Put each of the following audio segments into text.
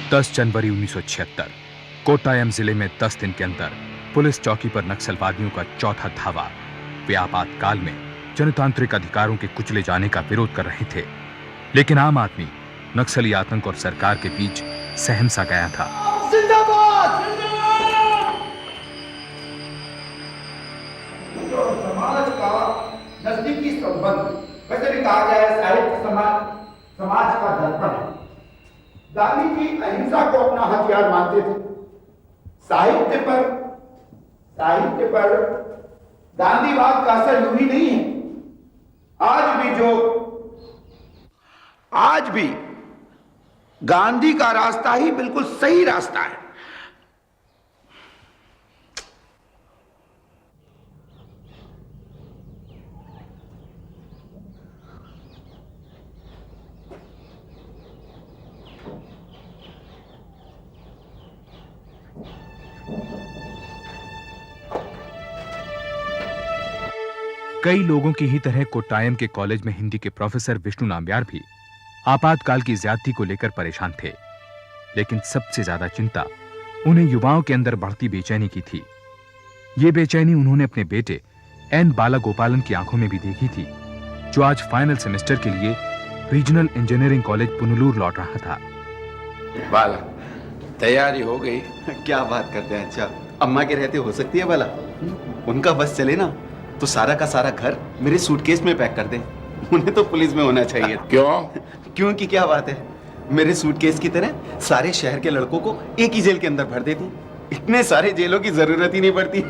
10 जनवरी 1976 कोट्टायम जिले में 10 दिन के अंदर पुलिस चौकी पर नक्सलवादियों का चौथा धावा। वे आपातकाल में जनतांत्रिक अधिकारों के कुचले जाने का विरोध कर रहे थे, लेकिन आम आदमी नक्सली आतंक और सरकार के बीच सहम सा गया था। जिंदाबाद! जो समाज का नजदीकी संबंध, वैसे भी कहा गया है साहित्य समाज का दर्पण है। गांधी जी अहिंसा को अपना हथियार मानते थे। साहित्य पर गांधीवाद का असर यूं ही नहीं है। आज भी गांधी का रास्ता ही बिल्कुल सही रास्ता है। कई लोगों की ही तरह कोट्टायम के कॉलेज में हिंदी के प्रोफेसर विष्णु नाम्बियार भी आपातकाल की ज्यादती को लेकर परेशान थे, लेकिन सबसे ज्यादा चिंता उन्हें युवाओं के अंदर बढ़ती बेचैनी की थी। ये बेचैनी उन्होंने अपने बेटे एन बालागोपालन की आंखों में भी देखी थी, जो आज फाइनल सेमेस्टर के लिए रीजनल इंजीनियरिंग कॉलेज पुनलूर लौट रहा था। बाला, तैयारी हो गई? क्या बात करते हैं? अच्छा, अम्मा के रहते हो सकती है बाला? उनका बस चले ना तो सारा का सारा घर मेरे सूटकेस में पैक कर दे। उन्हें तो पुलिस में होना चाहिए। क्यों की क्या बात है, मेरे सूटकेस की तरह सारे शहर के लड़कों को एक ही जेल के अंदर भर देती। इतने सारे जेलों की जरूरत ही नहीं पड़ती।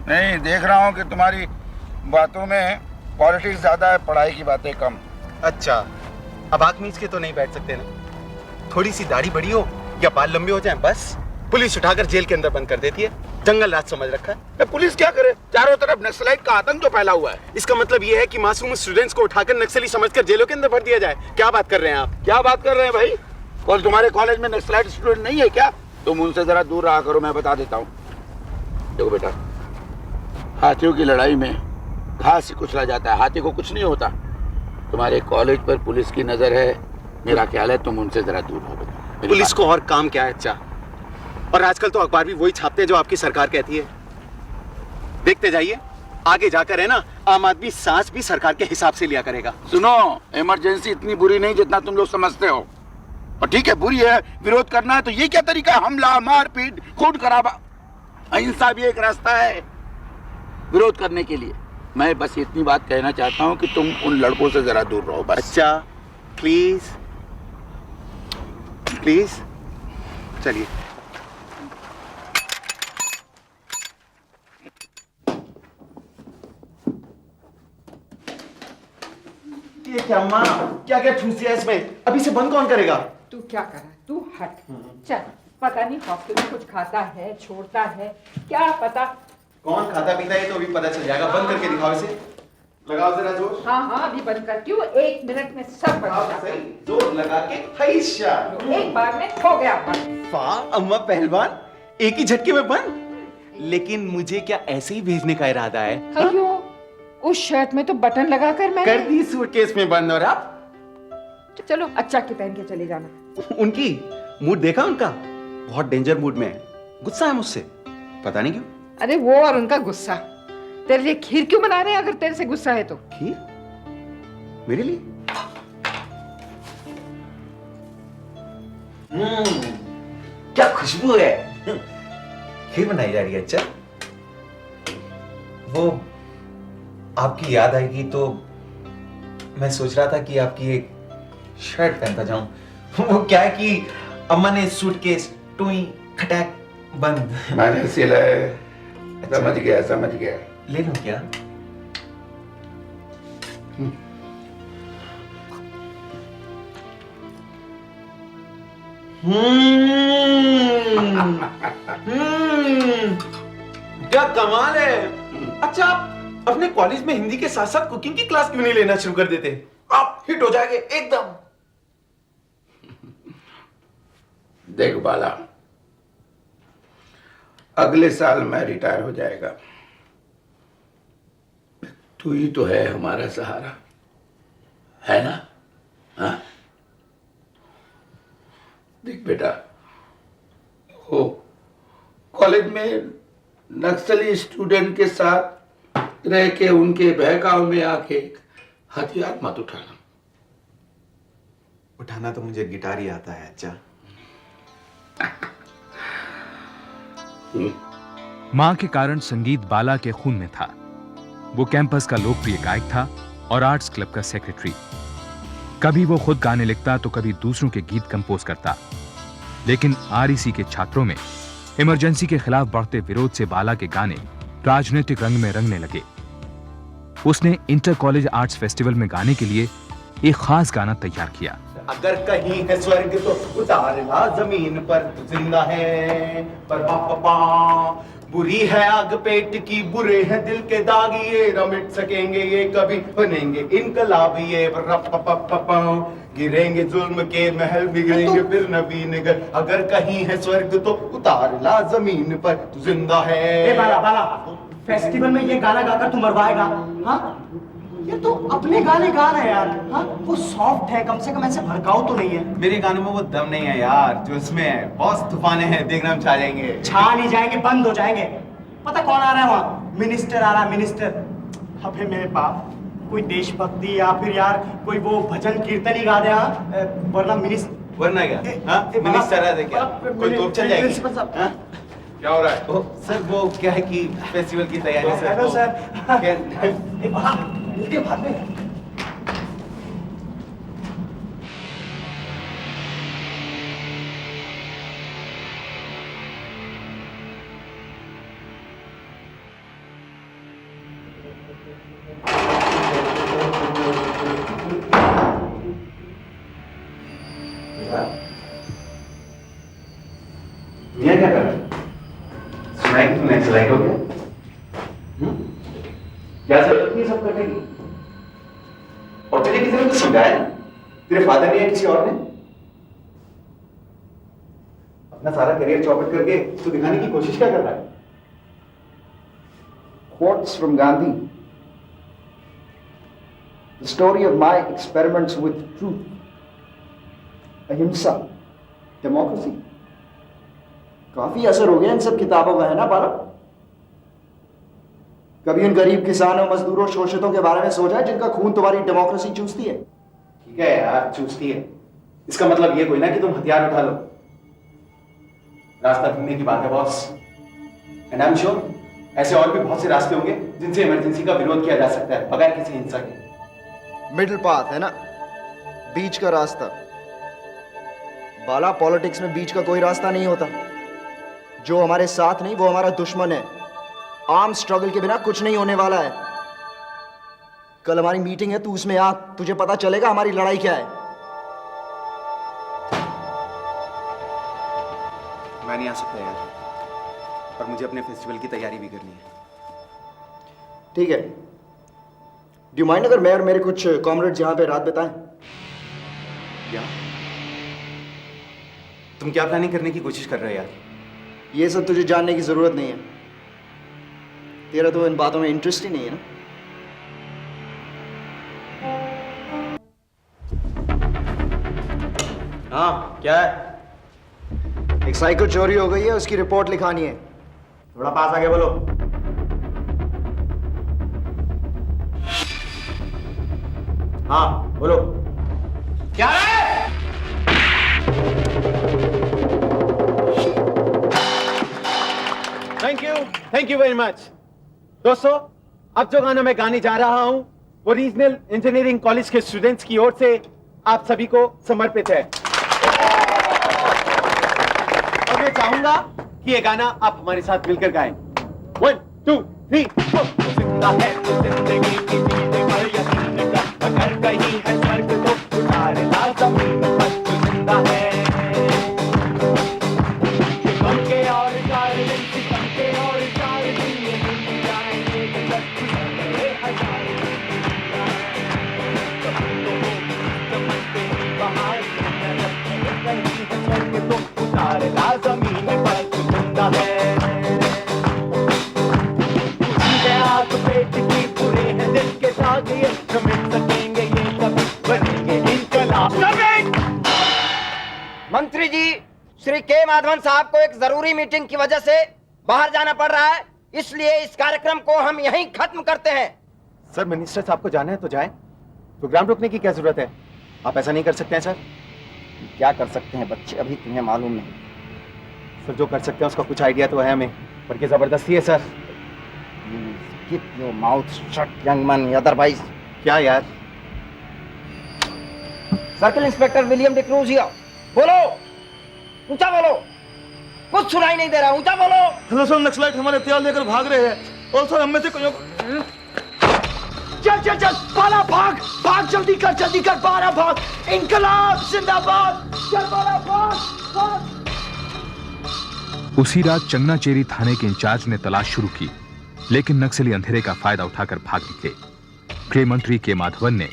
नहीं, देख रहा हूँ कि तुम्हारी बातों में पॉलिटिक्स ज्यादा है, पढ़ाई की बातें कम। अच्छा, अब आंख मीच के तो नहीं बैठ सकते ना? थोड़ी सी दाढ़ी बड़ी हो या बाल लंबे हो जाएं, बस पुलिस उठाकर जेल के अंदर बंद कर देती है। जंगल राज समझ रखा है। पुलिस क्या करे? चारों तरफ नक्सलाइट का आतंक जो फैला हुआ है। इसका मतलब ये है कि मासूम स्टूडेंट्स को उठाकर नक्सली समझकर जेलों के अंदर भर दिया जाए। क्या बात कर रहे हैं आप? क्या बात कर रहे हैं भाई? और तुम्हारे कॉलेज में नक्सलाइट स्टूडेंट नहीं है क्या? तुम उनसे जरा दूर रहा करो, मैं बता देता हूँ। देखो बेटा, हाथियों की लड़ाई में घास ही कुचला जाता है, हाथी को कुछ नहीं होता। तुम्हारे कॉलेज पर पुलिस की नजर है, मेरा ख्याल है तुम उनसे जरा दूर रहो। पुलिस को और काम क्या है? अच्छा, और आजकल तो अखबार भी वही छापते हैं जो आपकी सरकार कहती है। देखते जाइए, आगे जाकर है ना, आम आदमी सांस भी सरकार के हिसाब से लिया करेगा। सुनो, इमरजेंसी इतनी बुरी नहीं जितना तुम लोग समझते हो। और ठीक है, बुरी है, विरोध करना है तो ये क्या तरीका है? हमला, मारपीट, खून खराबा। अहिंसा भी एक रास्ता है विरोध करने के लिए। मैं बस इतनी बात कहना चाहता हूँ कि तुम उन लड़कों से जरा दूर रहो, बस। अच्छा, प्लीज प्लीज चलिए। ये क्या माँ, क्या क्या ठूस दिया इसमें? अभी से बंद कौन करेगा? तू क्या कर रहा है? तू हट। चल, पता नहीं हॉस्टल में कुछ खाता है, छोड़ता है, क्या पता। कौन खाता पीता है तो अभी पता चल जाएगा। बंद करके दिखाओ इसे। लगाओ जरा जोर। हाँ हाँ, अभी बंद करती हूँ। 1 मिनट में सब बंद हो सही, जोर लगा के हैशा। एक बार में हो गया बंद। वाह अम्मा पहलवान, एक ही झटके में बंद। लेकिन मुझे क्या ऐसे ही भेजने का इरादा है? अयो, उस शर्ट में तो बटन लगाकर मैंने कर दी सूटकेस में बंद। और आप चलो अच्छा के पहन के चले जाना। उनकी मूड देखा उनका? बहुत डेंजर मूड में है, गुस्सा है मुझसे, पता नहीं क्यों। अरे वो और उनका गुस्सा। तेरे लिए खीर क्यों बना रहे हैं अगर तेरे से गुस्सा है तो? खीर? मेरे लिए? क्या खुशबू है। खीर बनाई जा रही है। अच्छा, वो आपकी याद आएगी तो मैं सोच रहा था कि आपकी एक शर्ट पहनता जाऊं। वो क्या है कि अम्मा ने सूटकेस टुई खटाक बंद। मैंने सिलाए। समझ गया, समझ गया। ले लूं क्या? क्या कमाल है। अच्छा, आप अपने कॉलेज में हिंदी के साथ साथ कुकिंग की क्लास क्यों नहीं लेना शुरू कर देते? आप हिट हो जाएंगे एकदम। देख बाला, अगले साल मैं रिटायर हो जाएगा। तू ही तो है हमारा सहारा, है ना? हाँ? देख बेटा, वो कॉलेज में नक्सली स्टूडेंट के साथ रह के उनके बहकाव में आके हथियार मत उठाना। उठाना तो मुझे गिटार ही आता है अच्छा। मां के कारण संगीत बाला के खून में था। वो कैंपस का लोकप्रिय गायक था और आर्ट्स क्लब का सेक्रेटरी। कभी वो खुद गाने लिखता तो कभी दूसरों के गीत कंपोज करता। लेकिन आरईसी के छात्रों में इमरजेंसी के खिलाफ बढ़ते विरोध से बाला के गाने राजनीतिक रंग में रंगने लगे। उसने इंटर कॉलेज आर्ट्स फेस्टिवल में गाने के लिए एक खास गाना तैयार किया। अगर कहीं है स्वर्ग तो उतारना जमीन पर, जिंदा है पर पापा, बुरी है आग पेट की, बुरे हैं दिल के दाग, ये न मिट सकेंगे ये कभी, बनेंगे इनकलाबी ये गिरेंगे जुल्म के महल, बिगड़ेंगे फिर नवीन घर। अगर कहीं है स्वर्ग तो उतारना जमीन पर, जिंदा है। बाला बाला, फेस्टिवल में ये गाना गाकर तू मरवाएगा? हाँ, ये तो अपने गाने गा रहा है यार। हाँ, वो सॉफ्ट है, कम से कम ऐसे भड़काऊ तो नहीं है। मेरे गानों में वो दम नहीं है यार जो इसमें है। बॉस तूफाने हैं, देखना हम छा जाएंगे। छा नहीं जाएंगे, बंद हो जाएंगे। पता कौन आ रहा है वहाँ? मिनिस्टर आ रहा है, मिनिस्टर। अबे मेरे बाप, कोई देशभक्ति या फिर यार कोई वो भजन कीर्तन ही गा दे। वरना मिनिस्टर, वरना क्या? मिनिस्टर आ क्या? कोई तोप चल जाएगी? क्या हो रहा है? सर वो क्या है कि फेस्टिवल की तैयारी सर। Hello sir. मिलके बाद में। दुनिया क्या कर रहा है? सुनाई कि तुम एक्सलाइट हो गया? क्या जरूरत नहीं सब करने की? और तुझे किसी ने कुछ समझाया? तेरे फादर ने या किसी और ने? अपना सारा करियर चौपट करके तू दिखाने की कोशिश क्या कर रहा है? Quotes from Gandhi. The story of my experiments with truth, ahimsa, democracy. काफी असर हो गया इन सब किताबों का, है ना बाला? कभी उन गरीब किसानों, मजदूरों, शोषितों के बारे में सोचा है जिनका खून तुम्हारी डेमोक्रेसी चूसती है? ठीक है यार, चूसती है। इसका मतलब ये कोई ना कि तुम हथियार उठा लो। रास्ता ढूंढने की बात है boss. And I am sure ऐसे और भी बहुत से रास्ते होंगे जिनसे इमरजेंसी का विरोध किया जा सकता है बगैर किसी हिंसा के। मिडिल पाथ है ना, बीच का रास्ता। बाला, पॉलिटिक्स में बीच का कोई रास्ता नहीं होता। जो हमारे साथ नहीं वो हमारा दुश्मन है। आर्म स्ट्रगल के बिना कुछ नहीं होने वाला है। कल हमारी मीटिंग है, तू उसमें आ, तुझे पता चलेगा हमारी लड़ाई क्या है। मैं नहीं आ सकता यार, और मुझे अपने फेस्टिवल की तैयारी भी करनी है। ठीक है, डू यू माइंड अगर मैं और मेरे कुछ कॉमरेड्स यहाँ पे रात बिताएं? क्या? तुम क्या प्लानिंग करने की कोशिश कर रहे हो यार? ये सब तुझे जानने की जरूरत नहीं है। तेरा तो इन बातों में इंटरेस्ट ही नहीं है ना। हाँ, क्या है? एक साइकिल चोरी हो गई है, उसकी रिपोर्ट लिखानी है। थोड़ा पास आके बोलो। हाँ, बोलो। क्या है? Thank you very much. दोस्तों, अब जो गाना मैं गाने जा रहा हूं वो रीजनल इंजीनियरिंग कॉलेज के स्टूडेंट्स की ओर से आप सभी को समर्पित है। और मैं चाहूंगा कि ये गाना आप हमारे साथ मिलकर गाएं। 1 2 3 4। जिंदा है तो जिंदगी की जीने पर यकीन कर, अगर कहीं है स्वर्ग तो उतार ला जमीन पर, तो जिंदा है। सितम के और चार दिन, सितम के और चार दिन, ये मिल जाएंगे जब गुजरे हजार दिन। कभी तो वो समझते ही बाहर, कहीं है स्वर्ग तो उतार ला जमीन पर, तो जिंदा है। आग पेट की, बुरे हैं दिल के दाग, ये न मिट सकेंगे ये कभी, बने मंत्री जी, श्री के माधवन साहब को एक जरूरी मीटिंग की वजह से बाहर जाना पड़ रहा है, इसलिए इस कार्यक्रम को हम यहीं खत्म करते हैं। सर मिनिस्टर साहब को जाना है तो जाए, प्रोग्राम रोकने की क्या जरूरत है? आप ऐसा नहीं कर सकते हैं सर? क्या कर सकते हैं बच्चे, अभी तुम्हें मालूम नहीं। सर जो कर सकते हैं उसका कुछ आइडिया तो है हमें, पर ये जबरदस्ती है sir. Keep your mouth shut, young man, otherwise। क्या यार? Circle inspector William D'Cruz here. बोलो, ऊंचा बोलो, कुछ सुनाई नहीं दे रहा, ऊंचा बोलो। हेलो सर, नक्सलाइट हमारे हथियार लेकर भाग रहे हैं और सर हम में से कोई चल चल चल, बाला भाग भाग, जल्दी कर बाला भाग, इंकलाब जिंदाबाद, चल बाला भाग भाग। उसी रात चंगनाचेरी थाने के इंचार्ज ने तलाश शुरू की, लेकिन नक्सली अंधेरे का फायदा उठाकर भाग निकले। गृह मंत्री के माधवन ने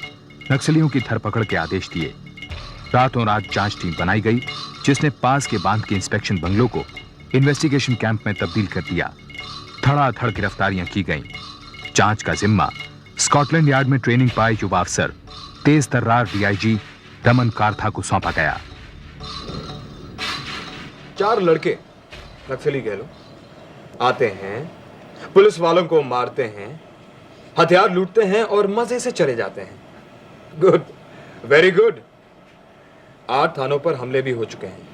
नक्सलियों की धरपकड़ के आदेश दिए। रातों रात जांच टीम बनाई गई, जिसने पास के बांध के इंस्पेक्शन बंगलों को इन्वेस्टिगेशन कैंप में तब्दील कर दिया। धड़ाधड़ गिरफ्तारियां की गईं। जांच का जिम्मा स्कॉटलैंड यार्ड में ट्रेनिंग पाए युवा अफसर तेज तर्रार डीआईजी रमन कार्था को सौंपा गया। 4 लड़के नक्सली कह लो आते हैं, पुलिस वालों को मारते हैं, हथियार लूटते हैं और मजे से चले जाते हैं। Good, very good. 8 थानों पर हमले भी हो चुके हैं।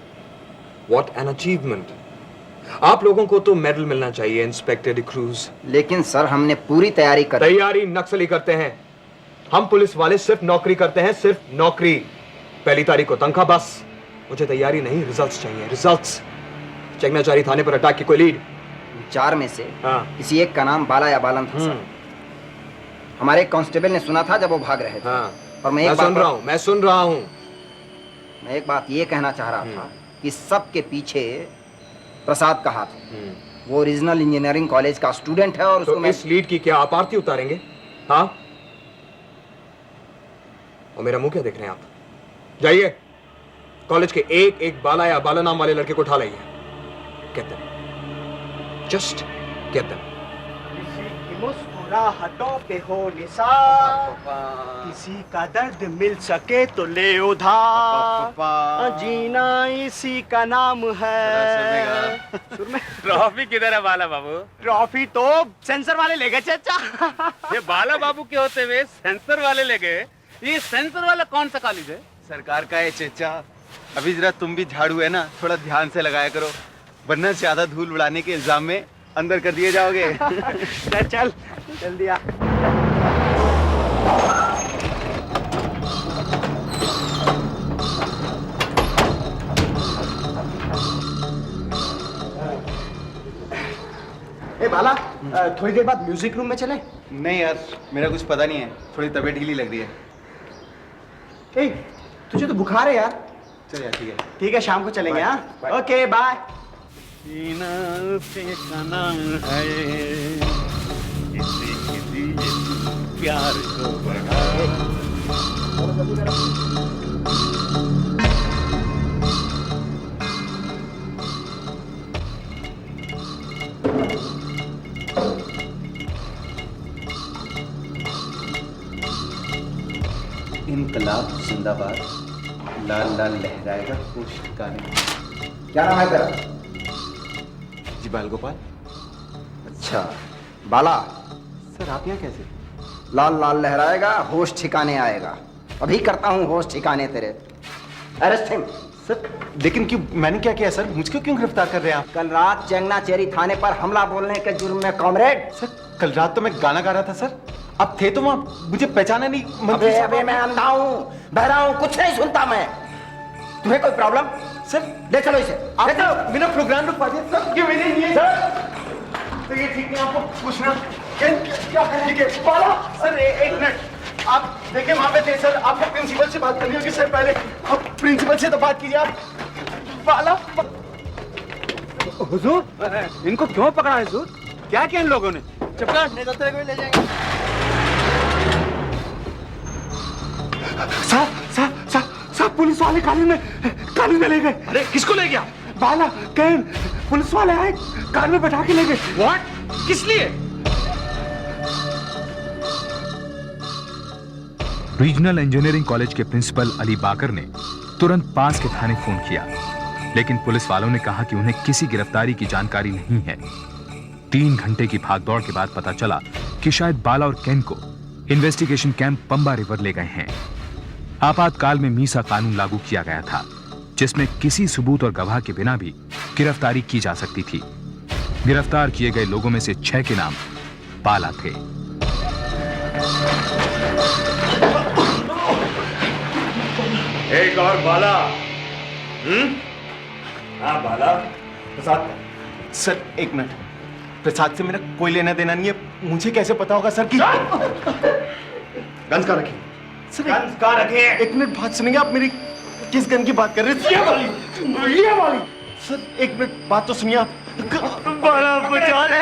What an achievement. आप लोगों को तो मेडल मिलना चाहिए इंस्पेक्टर डिक्रूज। लेकिन सर हमने पूरी तैयारी कर। तैयारी नक्सली करते हैं, हम पुलिस वाले सिर्फ नौकरी करते हैं, सिर्फ नौकरी। पहली तारीख को तनख्वाह बस। मुझे तैयारी नहीं, रिजल्ट्स चाहिए, रिजल्ट्स। चंगनाचेरी थाने पर अटैक की कोई लीड? 4 में से किसी एक का नाम बाला या बालन था सर। हमारे कांस्टेबल ने सुना था जब वो भाग रहे थे। और मैं सुन रहा हूँ। मैं एक बात ये कहना चाह रहा था कि सबके पीछे प्रसाद का हाथ है। वो रीजनल इंजीनियरिंग कॉलेज का स्टूडेंट है और उसको इस लीड की क्या आप आरती उतारेंगे? हाँ, और मेरा मुंह क्या देख रहे हैं आप? जाइए कॉलेज के एक बाला या बाला नाम वाले लड़के को उठा लाइए। Get them. Just get them. किसी की मुस्कुराहटों पे हो निसार, किसी का दर्द मिल सके तो ले उधार, जीना इसी का नाम है। ट्रॉफी किधर है बाला बाबू? ट्रॉफी तो सेंसर वाले ले गए चाचा। ये बाला बाबू के होते हुए सेंसर वाले ले गए। ये सेंसर वाला कौन सा कॉलेज है? सरकार का है चचा। अभी जरा तुम भी झाड़ू है ना, थोड़ा ध्यान से लगाया करो, वरना ज्यादा धूल उड़ाने के इल्जाम में अंदर कर दिए जाओगे। चल जल्दी आ। ए बाला, थोड़ी देर बाद म्यूजिक रूम में चले? नहीं यार, मेरा कुछ पता नहीं है, थोड़ी तबीयत ढीली लग रही है। ए, तुझे तो बुखार है यार। चल यार, ठीक है। ठीक है, शाम को चलेंगे। हाँ, ओके बाय। प्यार को बढ़ाए। इनकलाब जिंदाबाद, लाल लाल लहराएगा होश ठिकाने। क्या नाम है तेरा? जी बाल गोपाल। अच्छा बाला। सर आप यहाँ कैसे? लाल लाल लहराएगा होश ठिकाने आएगा। अभी करता हूँ होश ठिकाने तेरे। Arrest him. सर लेकिन क्यों, मैंने क्या किया सर? मुझको क्यों गिरफ्तार कर रहे हैं आप? कल रात चंगनाचेरी थाने पर हमला बोलने के जुर्म में कॉमरेड। सर कल रात तो मैं गाना गा रहा था सर, आप थे तो वहाँ, मुझे पहचाना नहीं। अबे अबे मैं अंधा हूँ, बहरा हूँ, कुछ नहीं सुनता मैं। तुम्हें कोई प्रॉब्लम? सर ले चलो इसे, ले चलो। मेरा प्रोग्राम रुकवा दिया सर। ये मेरे लिए तो ये ठीक नहीं, आपको पूछना क्या करने के? बाला सर एक मिनट, आप देखिए वहाँ पे थे सर, आपको प्रिंसिपल से बात करनी होगी सर। पहले आप प्रिंसिपल से तो बात कीजिए आप। बाला। हुजूर, इनको क्यों पकड़ा है हुजूर? क्या किया इन लोगों ने? चपका नहीं तो तेरे को ले जाएंगे। साहब पुलिस वाले कानून में ले गए। अरे किसको ले गया? बाला कैन, पुलिस वाले आए, कार में बैठा के ले गए। व्हाट? किस लिए? रीजनल इंजीनियरिंग कॉलेज के प्रिंसिपल अली बाकर ने तुरंत पास के थाने फोन किया, लेकिन पुलिस वालों ने कहा कि उन्हें किसी गिरफ्तारी की जानकारी नहीं है। 3 घंटे की भागदौड़ के बाद पता चला कि शायद बाला और केन को इन्वेस्टिगेशन कैंप पंबा रिवर ले गए हैं। आपातकाल में मीसा कानून लागू किया गया था, जिसमें किसी सबूत और गवाह के बिना भी गिरफ्तारी की जा सकती थी। गिरफ्तार किए गए लोगों में से 6 के नाम बाला थे। एक और बाला। हाँ बाला। प्रसाद सर, एक मिनट। प्रसाद से मेरा कोई लेना देना नहीं है। मुझे कैसे पता होगा सर कि गन्स कहाँ रखी? सर गन्स कहाँ रखे? एक मिनट बात सुनेंगे आप मेरी? किस गन की बात कर रहे हैं? ये वाली। सर एक मिनट बात तो सुनिए आप। बाला बचा ले।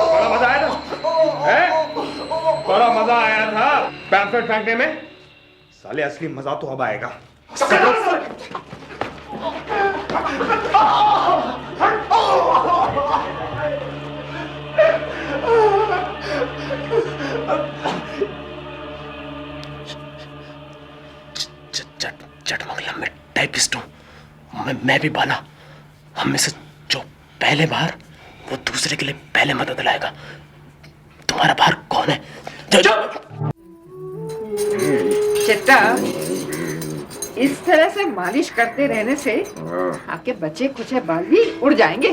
बड़ा मजा आया था? बड़ा मजा आया था पैम्फलेट फेंकने में। साले असली मजा तो अब आएगा। चटमंगलम में टाइपिस्ट हूं मैं भी बाला। हम में से जो पहले बाहर, वो दूसरे के लिए पहले मदद लाएगा। तुम्हारा बाहर कौन है? चिट्टा, इस तरह से मालिश करते रहने से आपके बचे कुचे बाल भी उड़ जाएंगे।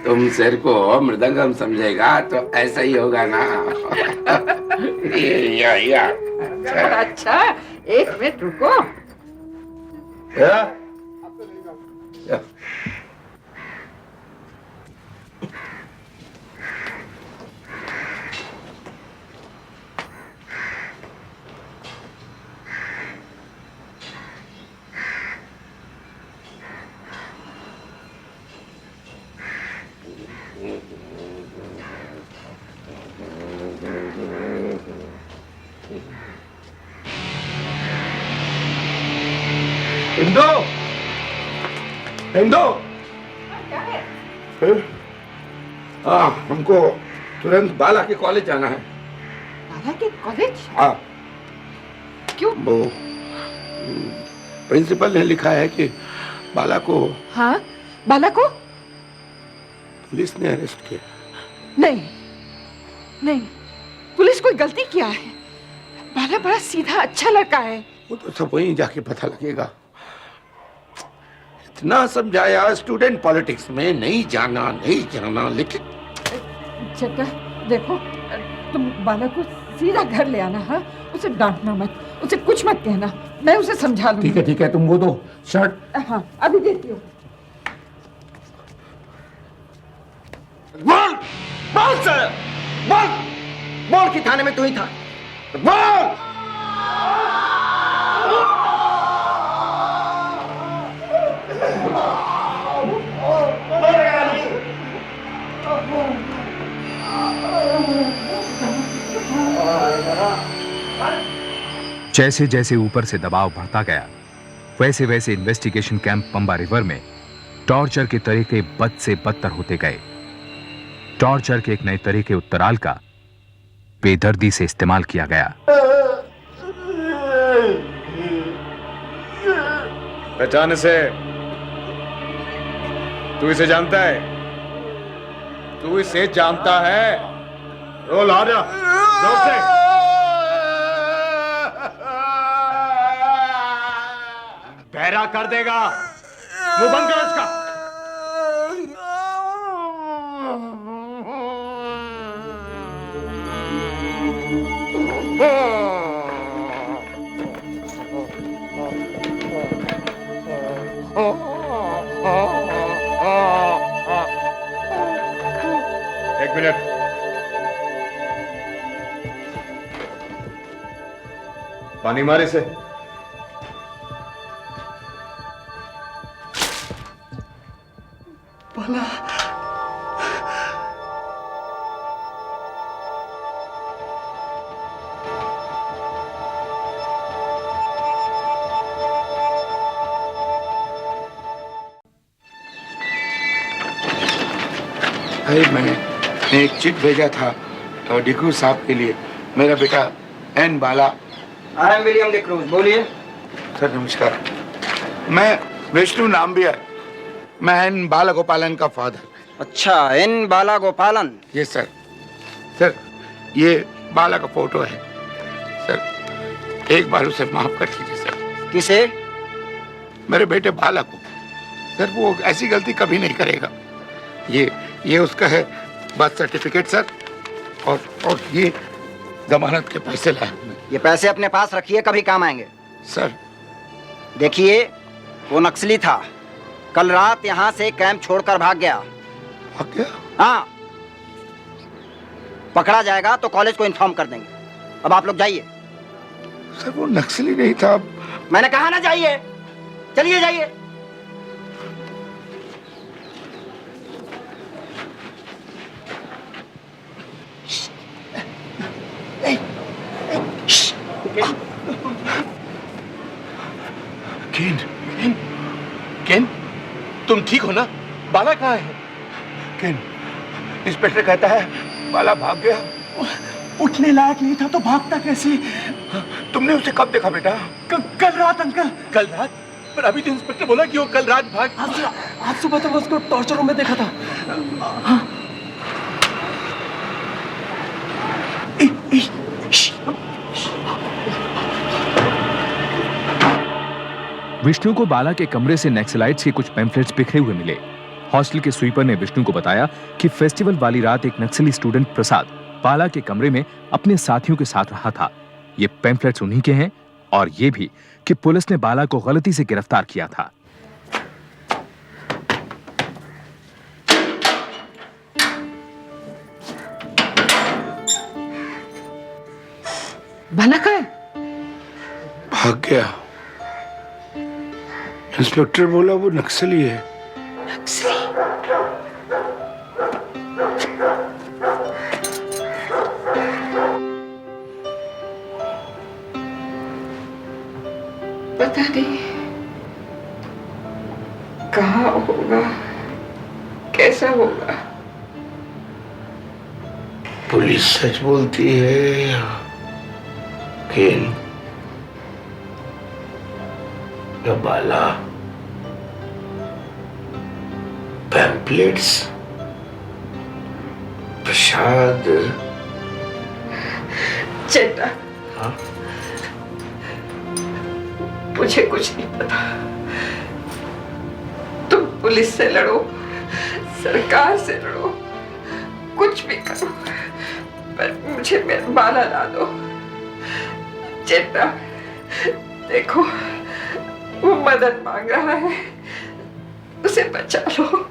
तुम सिर को मृदंगम समझेगा तो ऐसा ही होगा ना। या। अच्छा, 1 मिनट रुको। हिंदू, हिंदू। हाँ, हमको तुरंत बाला के कॉलेज जाना है। बाला के कॉलेज? हाँ। क्यों? वो प्रिंसिपल ने लिखा है कि बाला को। हाँ, बाला को पुलिस ने अरेस्ट किया। नहीं, नहीं, पुलिस कोई गलती किया है। बाला बड़ा सीधा अच्छा लड़का है। वो तो सब वहीं जाके पता लगेगा। इतना समझाया स्टूडेंट पॉलिटिक्स में नहीं जाना, लेकिन चक्का देखो, तुम बाला को सीधा घर ले आना। हाँ, उसे डांटना मत, उसे कुछ मत कहना। मैं उसे समझा लूंगी। ठीक है, तुम वो दो शर्ट। हाँ, अभी देती हूँ। बोल सर, बोल कि थाने में तू ही था। बोल। जैसे जैसे ऊपर से दबाव बढ़ता गया, वैसे वैसे इन्वेस्टिगेशन कैंप पंबा रिवर में टॉर्चर के तरीके बद से बदतर होते गए। टॉर्चर के एक नए तरीके उत्तराल का बेदर्दी से इस्तेमाल किया गया। पहचान से तू इसे जानता है? तू इसे जानता है? रोल आ जा, जोर से। बहरा कर देगा, मुंह बंद कर इसका। एक मिनट। पानी मारे से। बाला, मैंने एक चिट भेजा था डिकू साहब के लिए। मेरा बेटा N Bala I am William D'Cruz, बोलिए। सर नमस्कार, मैं विष्णु नाम्बियार, मैं एन बालागोपालन का फादर। अच्छा, N Balagopalan. Yes sir. Sir ये बाला का फोटो है सर, एक बार उसे माफ कर दीजिए सर। किसे? मेरे बेटे बाला को सर, वो ऐसी गलती कभी नहीं करेगा। ये उसका है बर्थ सर्टिफिकेट सर, और ये जमानत के पैसे लाए। ये पैसे अपने पास रखिए, कभी काम आएंगे। सर देखिए, वो नक्सली था, कल रात यहाँ से कैंप छोड़कर भाग गया। भाग गया? हाँ, पकड़ा जाएगा तो कॉलेज को इन्फॉर्म कर देंगे। अब आप लोग जाइए। सर वो नक्सली नहीं था। मैंने कहा ना जाइए, चलिए जाइए। केन, तुम ठीक हो ना? बाला कहाँ है? केन, इंस्पेक्टर कहता है बाला भाग गया। उठने लायक नहीं था तो भागता कैसे? तुमने उसे कब देखा बेटा? कल रात अंकल। कल रात? पर अभी तो इंस्पेक्टर बोला कि वो कल रात भाग। आज सुबह तो मैं उसको टॉर्चर रूम में देखा था। हाँ। विष्णु को बाला के कमरे से नक्सलाइट्स के कुछ पैम्फलेट्स बिखरे हुए मिले। हॉस्टल के स्वीपर ने विष्णु को बताया कि फेस्टिवल वाली रात एक नक्सली स्टूडेंट प्रसाद बाला के कमरे में अपने साथियों के साथ रहा था। ये पैम्फलेट्स उन्हीं के हैं, और ये भी कि पुलिस ने बाला को गलती से गिरफ्तार किया था। बाला कहाँ है? भाग गया। इंस्पेक्टर बोला वो नक्सली है। नक्सली? पता नहीं कहाँ होगा, कैसा होगा। पुलिस सच बोलती है या केन या बाला? पैम्पलेट्स, प्रसाद। चेता, हाँ? मुझे कुछ नहीं पता। तुम पुलिस से लड़ो, सरकार से लड़ो, कुछ भी करो, पर मुझे मेरा बाला ला दो। चेता, देखो वो मदद मांग रहा है, उसे बचा लो।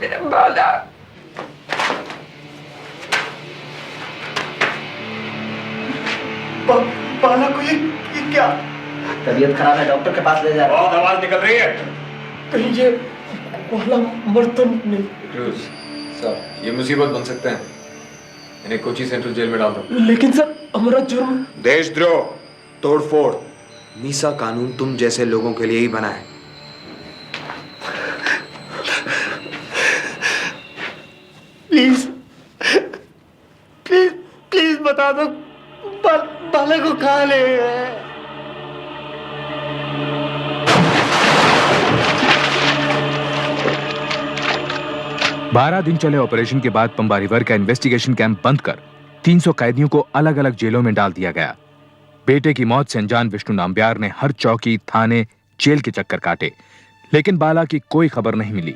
मेरा बाला। बाला को ये क्या? तबीयत खराब है, डॉक्टर के पास ले जा रहा हूं। बहुत आवाज निकल रही है। कहीं ये बाला मर तो नहीं? सर ये मुसीबत बन सकते हैं, इन्हें कोची सेंट्रल जेल में डाल दो। लेकिन सर हमारा जुर्म। देशद्रोह, तोड़फोड़, मीसा कानून तुम जैसे लोगों के लिए ही बना है। प्लीज प्लीज प्लीज बता दो बाला को कहाँ ले गए? 12 दिन चले ऑपरेशन के बाद पंबा रिवर का इन्वेस्टिगेशन कैंप बंद कर 300 कैदियों को अलग अलग जेलों में डाल दिया गया। बेटे की मौत से अनजान विष्णु नाम्बियार ने हर चौकी, थाने, जेल के चक्कर काटे, लेकिन बाला की कोई खबर नहीं मिली।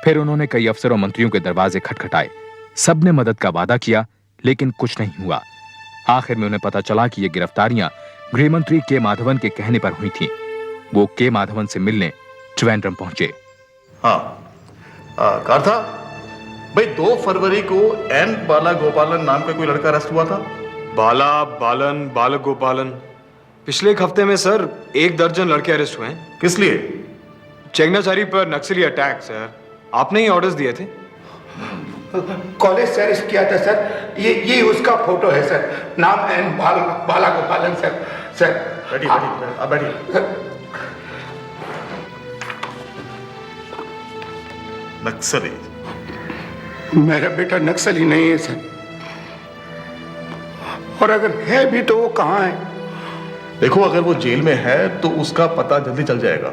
फिर उन्होंने कई अफसरों, मंत्रियों के दरवाजे खटखटाए। सबने मदद का वादा किया, लेकिन कुछ नहीं हुआ। आखिर में उन्हें पता चला कि ये गिरफ्तारियां गृह मंत्री के माधवन के कहने पर हुई थीं। वो के माधवन से मिलने त्रिवेंद्रम पहुंचे। हाँ, कहा था भाई 2 फरवरी को एन बाला गोपालन नाम का कोई लड़का अरेस्ट हुआ था। बाला, बालन, बालक गोपालन। पिछले एक हफ्ते में सर 1 दर्जन लड़के अरेस्ट हुए हैं। किस लिए? चेंगनाचारी पर नक्सली अटैक सर। आपने ही ऑर्डर्स दिए थे। कॉलेज से अरेस्ट किया था सर। ये उसका फोटो है सर, नाम एन बाला गोपालन सर। सर बैठिए बैठिए, आप बैठिए। नक्सली? मेरा बेटा नक्सली नहीं है सर, और अगर है भी तो वो कहाँ है? देखो, अगर वो जेल में है तो उसका पता जल्दी चल जाएगा।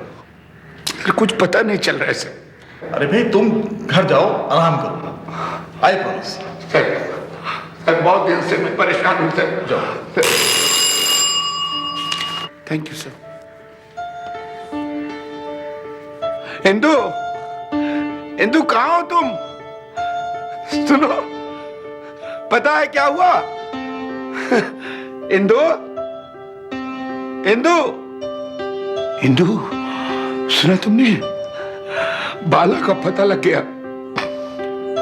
कुछ पता नहीं चल रहा है सर। अरे भाई, तुम घर जाओ, आराम करो, आई प्रॉमिस। सर बहुत दिन से मैं परेशान हूं सर। जाओ। Thank you sir. Indu, Indu कहाँ हो तुम? सुनो, पता है क्या हुआ? इंदु, इंदु, इंदु, सुना तुमने? बाला का पता लग गया।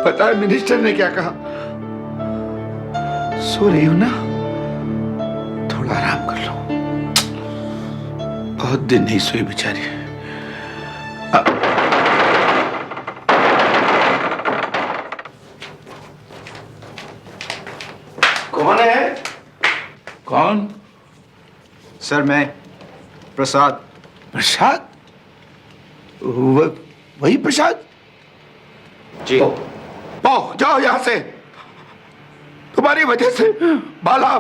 पता है मिनिस्टर ने क्या कहा? सो रही हो ना? थोड़ा आराम कर लो। बहुत दिन नहीं सोई बेचारी। कौन है? कौन? सर मैं प्रसाद। प्रसाद? वही प्रसाद? जी। जाओ यहां से। तुम्हारी वजह से बाला,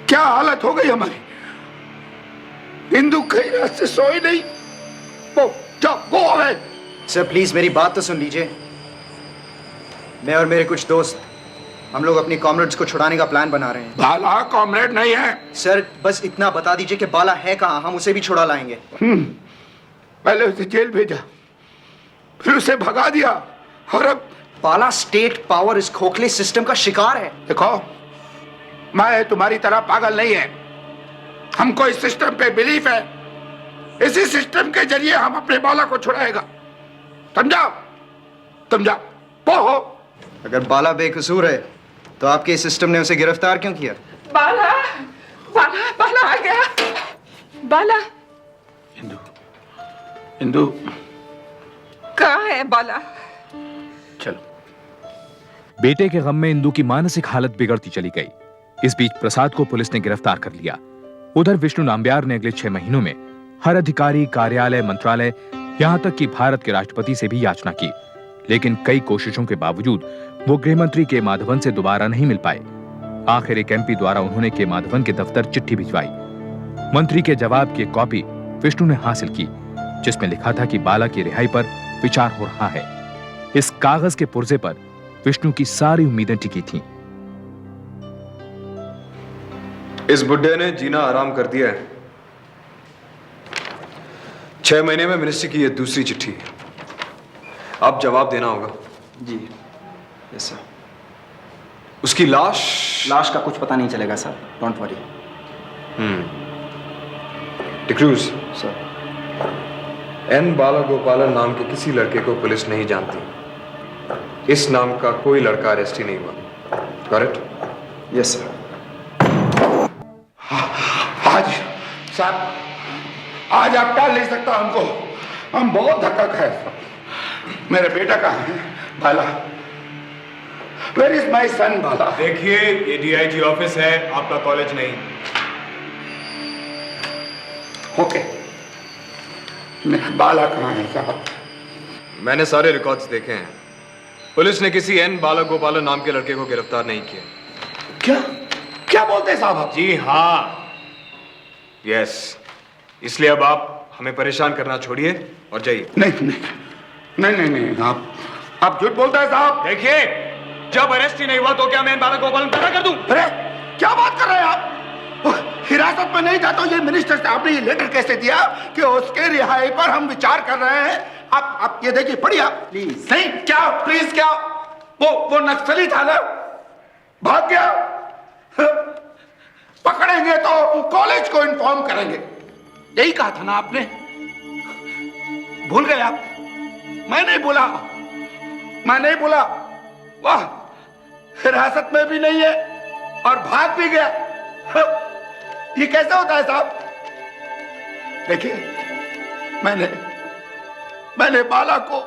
क्या हालत हो गई हमारी। इंदु कहीं रात से सोई नहीं। जाओ, गो अवे। सर प्लीज मेरी बात तो सुन लीजिए। मैं और मेरे कुछ दोस्त, हम लोग अपनी कॉमरेड्स को छुड़ाने का प्लान बना रहे हैं। बाला कॉमरेड नहीं है। सर बस इतना बता दीजिए कि बाला है कहाँ, हम उसे भी छुड़ा लाएंगे। पहले उसे जेल भेजा, फिर उसे भगा दिया, और अब बाला स्टेट पावर इस खोखले सिस्टम का शिकार है। देखो, मैं तुम्हारी तरह पागल नहीं है। हमको इस सिस्टम पे बिलीफ है। इसी सिस्टम के जरिए हम अपने बाला को छुड़ाएगा। समझा? समझा? पोहो। अगर बाला बेकसूर है तो आपके सिस्टम ने उसे गिरफ्तार क्यों किया? बाला, बाला, बाला आ गया। बाला। इंदु, इंदु कहाँ है बाला? चलो। बेटे के गम में इंदु की मानसिक हालत बिगड़ती चली गई। इस बीच प्रसाद को पुलिस ने गिरफ्तार कर लिया। उधर विष्णु नाम्बियार ने अगले 6 महीनों में हर अधिकारी, कार्यालय, मंत्रालय, यहां तक कि भारत के राष्ट्रपति से भी याचना की, लेकिन कई कोशिशों के बावजूद वो गृह मंत्री के माधवन से दोबारा नहीं मिल पाए। आखिर एक एमपी द्वारा उन्होंने के माधवन के दफ्तर चिट्ठी भिजवाई। मंत्री के जवाब की एक कॉपी विष्णु ने हासिल की, जिसमें लिखा था कि बाला की रिहाई पर विचार हो रहा है। इस कागज के पुर्जे पर विष्णु की सारी उम्मीदें टिकी थीं। इस बुड्ढे ने जीना आराम कर दिया है। 6 महीने में मिनिस्ट्री की यह दूसरी चिट्ठी है। अब जवाब देना होगा। जी यस सर। उसकी लाश का कुछ पता नहीं चलेगा sir, don't worry. D'Cruz sir. N Bala Gopalan नाम के किसी लड़के को पुलिस नहीं जानती। इस नाम का कोई लड़का अरेस्ट ही नहीं हुआ। करेक्ट? Yes sir. आज साहब, आज आप टाल नहीं सकता हमको। हम बहुत धक्का खाए। मेरा बेटा कहाँ है? बाला। Where is my son, बाला? देखिए, ये डीआईजी ऑफिस है, आपका कॉलेज नहीं। ओके, मेरा बाला कहाँ है साहब? मैंने सारे रिकॉर्ड्स देखे हैं। पुलिस ने किसी एन बाला गोपालन नाम के लड़के को गिरफ्तार नहीं किया। क्या क्या बोलते हैं साहब आप? जी हाँ, यस। इसलिए अब आप हमें परेशान करना छोड़िए और जाइए। नहीं नहीं नहीं नहीं नहीं, आप झूठ बोलते हैं साहब। देखिए, जब अरेस्ट ही नहीं हुआ तो क्या मैं बाला गोपालन पैदा कर दूं? अरे क्या बात कर रहे हैं आप? हिरासत में नहीं था तो ये मिनिस्टर साहब ने ये लेटर कैसे दिया कि उसके रिहाई पर हम विचार कर रहे हैं? आप ये देखिए, पढ़िए आप प्लीज। नहीं, क्या प्लीज? क्या वो नक्सली था ना, भाग गया। पकड़ेंगे तो कॉलेज को इन्फॉर्म करेंगे, यही कहा था ना आपने? भूल गए आप? मैं नहीं बोला, मैं नहीं बोला। वाह, हिरासत में भी नहीं है और भाग भी गया। ये कैसे होता है साहब? देखिए, मैंने बाला को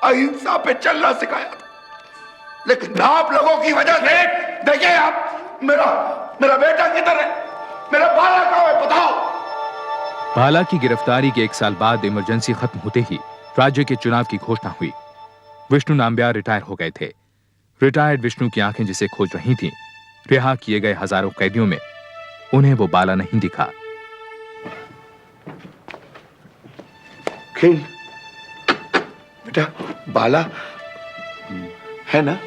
अहिंसा पे चलना सिखाया था, लेकिन आप लोगों की वजह से। देखिए आप, मेरा बेटा किधर है? मेरा बाला कहाँ है? बताओ। बाला की गिरफ्तारी के 1 साल बाद इमरजेंसी खत्म होते ही राज्य के चुनाव की घोषणा हुई। विष्णु नाम्बियार रिटायर हो गए थे। रिटायर्ड विष्णु की आंखें जिसे खोज रही थीं, रिहा किए गए हजारों कैदियों में उन्हें वो बाला नहीं दिखा। किंग बेटा, बाला है ना?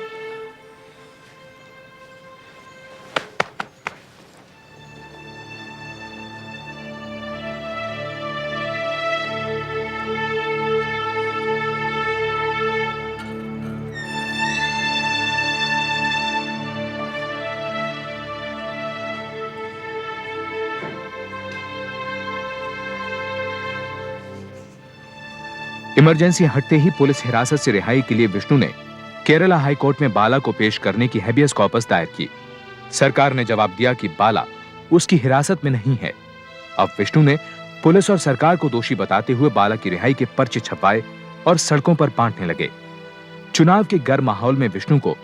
इमरजेंसी हटते ही पुलिस हिरासत से रिहाई के लिए विष्णु ने केरला हाई कोर्ट में बाला को पेश करने की हैबियस कॉर्पस दायर की। सरकार ने जवाब दिया कि बाला उसकी हिरासत में नहीं है। अब विष्णु ने पुलिस और सरकार को दोषी बताते हुए बाला की रिहाई के पर्चे छपवाए और सड़कों पर बांटने लगे। चुनाव के गर्म माहौल में विष्णु को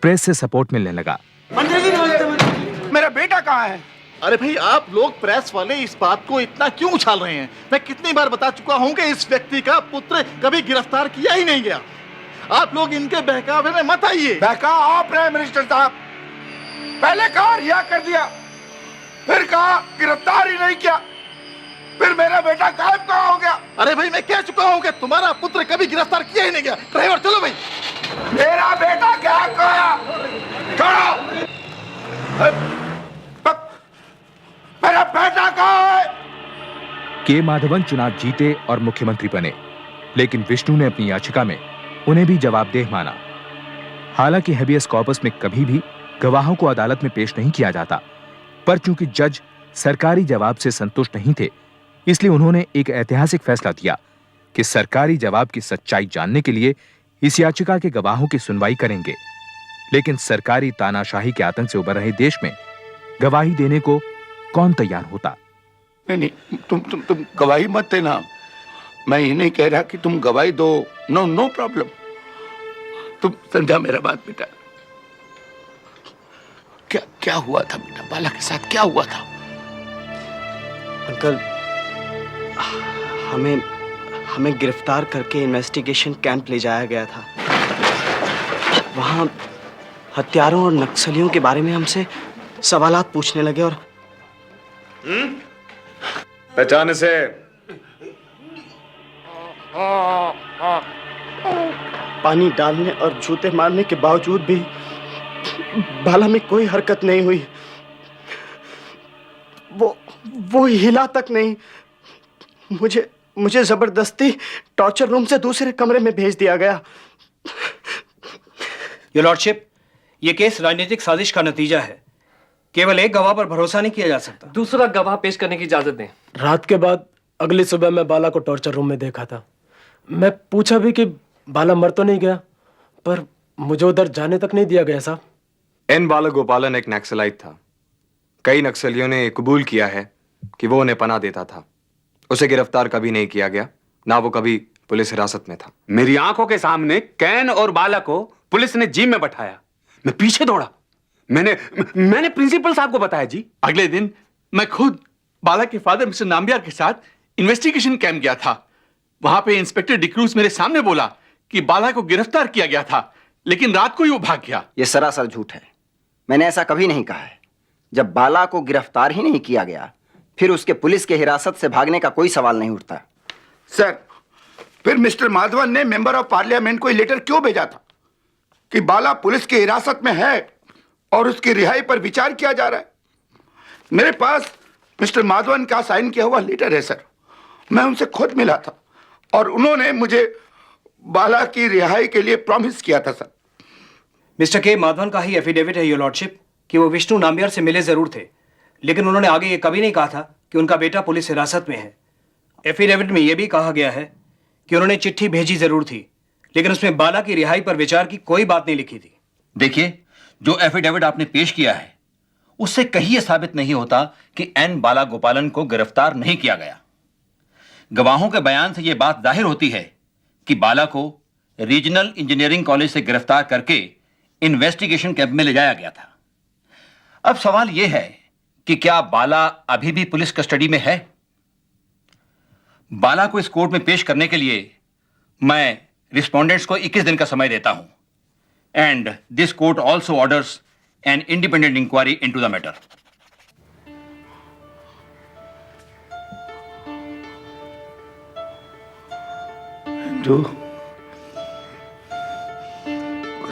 प्रेस से सपोर्ट मिलने लगा। मेरा बेटा कहाँ है? अरे भाई, आप लोग प्रेस वाले इस बात को इतना क्यों उछाल रहे हैं? मैं कितनी बार बता चुका हूं कि इस व्यक्ति का पुत्र कभी गिरफ्तार किया ही नहीं गया। आप लोग इनके बहकावे में मत आइए। बहकाव आप रहे मिनिस्टर साहब। पहले कहा रिहा कर दिया, फिर कहा गिरफ्तार ही नहीं किया, फिर मेरा बेटा गायब कहाँ हो गया? अरे भाई, मैं कह चुका हूं कि तुम्हारा पुत्र कभी गिरफ्तार किया ही नहीं गया। ड्राइवर चलो भाई। मेरा बेटा गायब कहाँ? छोड़ो। मेरा बेटा कहाँ है? के माधवन चुनाव जीते और मुख्यमंत्री बने, लेकिन विष्णु ने अपनी याचिका में उन्हें भी जवाबदेह माना। हालांकि हैबियस कॉर्पस में कभी भी गवाहों को अदालत में पेश नहीं किया जाता, पर चूंकि जज सरकारी जवाब से संतुष्ट नहीं थे, इसलिए उन्होंने एक ऐतिहासिक फैसला दिया कि सरकारी जवाब की सच्चाई जानने के लिए इस याचिका के गवाहों की सुनवाई करेंगे। लेकिन सरकारी तानाशाही के आतंक से उबर रहे देश में गवाही देने को कौन तैयार होता? नहीं, तुम गवाही मत देना। मैं ये नहीं कह रहा कि तुम गवाही दो। No problem. तुम समझा मेरा बात बेटा? क्या हुआ था बेटा? बाला के साथ क्या हुआ था? अंकल, हमें गिरफ्तार करके इन्वेस्टिगेशन कैंप ले जाया गया था। वहां हत्यारों और नक्सलियों के बारे में हमसे सवालात पूछने लगे और पहचाने से पानी डालने और जूते मारने के बावजूद भी बाला में कोई हरकत नहीं हुई। वो हिला तक नहीं। मुझे जबरदस्ती टॉर्चर रूम से दूसरे कमरे में भेज दिया गया। योर लॉर्डशिप, ये केस राजनीतिक साजिश का नतीजा है। केवल एक गवाह पर भरोसा नहीं किया जा सकता। दूसरा गवाह पेश करने की इजाजत दें। रात के बाद अगली सुबह मैं बाला को टॉर्चर रूम में देखा था। मैं पूछा भी कि बाला मर तो नहीं गया, पर मुझे उधर जाने तक नहीं दिया गया साहब। एन बाला गोपालन एक नक्सलाइट था। कई नक्सलियों ने कबूल किया है कि वो उन्हें पनाह देता था। उसे गिरफ्तार कभी नहीं किया गया, ना वो कभी पुलिस हिरासत में था। मेरी आंखों के सामने कैन और बाला को पुलिस ने जिम में बैठाया। मैं पीछे दौड़ा। मैंने प्रिंसिपल साहब को बताया जी। अगले दिन मैं खुद बाला के फादर मिस्टर नाम्बियार के साथ इन्वेस्टिगेशन कैंप गया था। वहां पे इंस्पेक्टर डिक्रूज मेरे सामने बोला कि बाला को गिरफ्तार किया गया था, लेकिन रात को ही वो भाग गया। यह सरासर झूठ है। मैंने ऐसा कभी नहीं कहा है। जब बाला को गिरफ्तार ही नहीं किया गया, फिर उसके पुलिस के हिरासत से भागने का कोई सवाल नहीं उठता। सर, फिर मिस्टर माधवन ने मेंबर ऑफ पार्लियामेंट को लेटर क्यों भेजा था कि बाला पुलिस की हिरासत में है और उसकी रिहाई पर विचार किया जा रहा है? मेरे पास मिस्टर माधवन का साइन किया हुआ लेटर है सर। मैं उनसे खुद मिला था और उन्होंने मुझे बाला की रिहाई के लिए प्रॉमिस किया था सर। मिस्टर के माधवन का ही एफिडेविट है योर लॉर्डशिप कि वो विष्णु नाम्बियार से मिले जरूर थे, लेकिन उन्होंने आगे ये कभी नहीं कहा था कि उनका बेटा पुलिस हिरासत में है। एफिडेविट में यह भी कहा गया है कि उन्होंने चिट्ठी भेजी जरूर थी, लेकिन उसमें बाला की रिहाई पर विचार की कोई बात नहीं लिखी थी। देखिए, जो एफिडेविट आपने पेश किया है उससे कहीं यह साबित नहीं होता कि एन बाला गोपालन को गिरफ्तार नहीं किया गया। गवाहों के बयान से यह बात जाहिर होती है कि बाला को रीजनल इंजीनियरिंग कॉलेज से गिरफ्तार करके इन्वेस्टिगेशन कैंप में ले जाया गया था। अब सवाल यह है कि क्या बाला अभी भी पुलिस कस्टडी में है? बाला को इस कोर्ट में पेश करने के लिए मैं रिस्पोंडेंट्स को 21 दिन का समय देता हूं। And this court also orders an independent inquiry into the matter. जो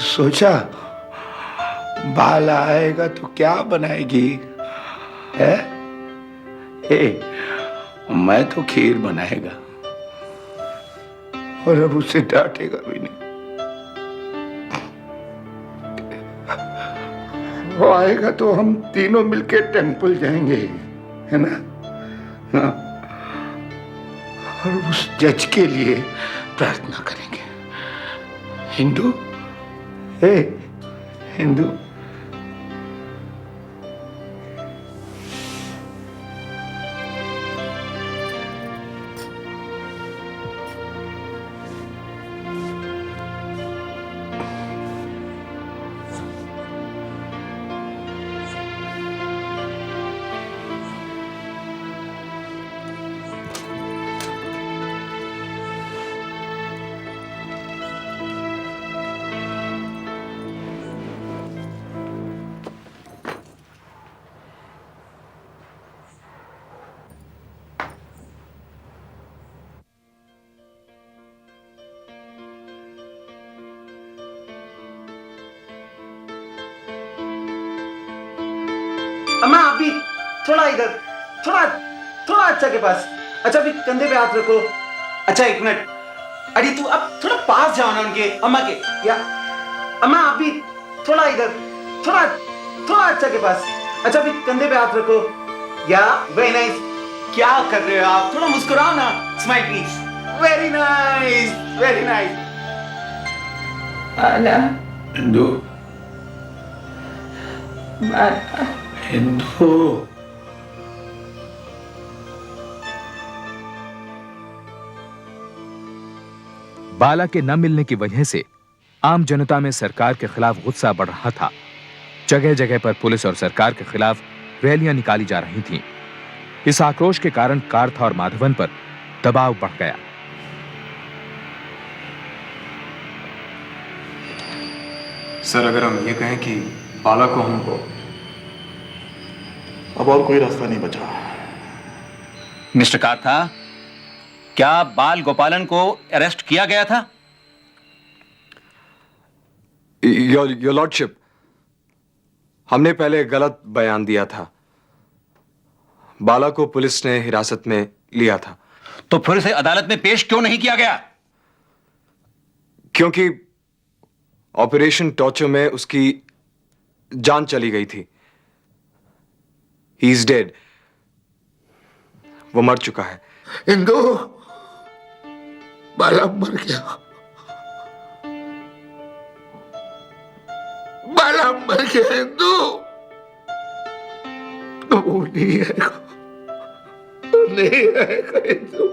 सोचा बाल आएगा तो क्या बनाएगी है? मैं तो खीर बनाएगा और अब उसे डांटेगा भी नहीं। वो आएगा तो हम तीनों मिलके टेंपल जाएंगे, है ना? हाँ। और उस जज के लिए प्रार्थना करेंगे। हिंदू, हिंदू, अम्मा आप भी थोड़ा इधर, थोड़ा थोड़ा अच्छा के पास। अच्छा अभी कंधे पे हाथ रखो। अच्छा 1 मिनट, अरे तू अब थोड़ा पास जाओ ना उनके, अम्मा के। या अम्मा आप भी थोड़ा इधर, थोड़ा थोड़ा अच्छा के पास। अच्छा अभी कंधे पे हाथ रखो। या वेरी नाइस। क्या कर रहे हो आप? थोड़ा मुस्कुराओ ना, smile please. Very nice, very nice. Bala, Hindu, Bala, Hindu, Bala के न मिलने की वजह से आम जनता में सरकार के खिलाफ गुस्सा बढ़ रहा था। जगह जगह पर पुलिस और सरकार के खिलाफ रैलियां निकाली जा रही थीं। इस आक्रोश के कारण कार्था और माधवन पर दबाव बढ़ गया। सर अगर हम ये कहें कि बाला को हमको अब और कोई रास्ता नहीं बचा। मिस्टर काथा, क्या बाल गोपालन को अरेस्ट किया गया था? योर लॉर्डशिप, हमने पहले गलत बयान दिया था। बाला को पुलिस ने हिरासत में लिया था। तो फिर उसे अदालत में पेश क्यों नहीं किया गया? क्योंकि ऑपरेशन टॉर्चर में उसकी जान चली गई थी। He is dead. वो मर चुका है। हिंदू, बाला मर गया। बाला मर गया हिंदू। वो नहीं आएगा, नहीं आएगा हिंदू।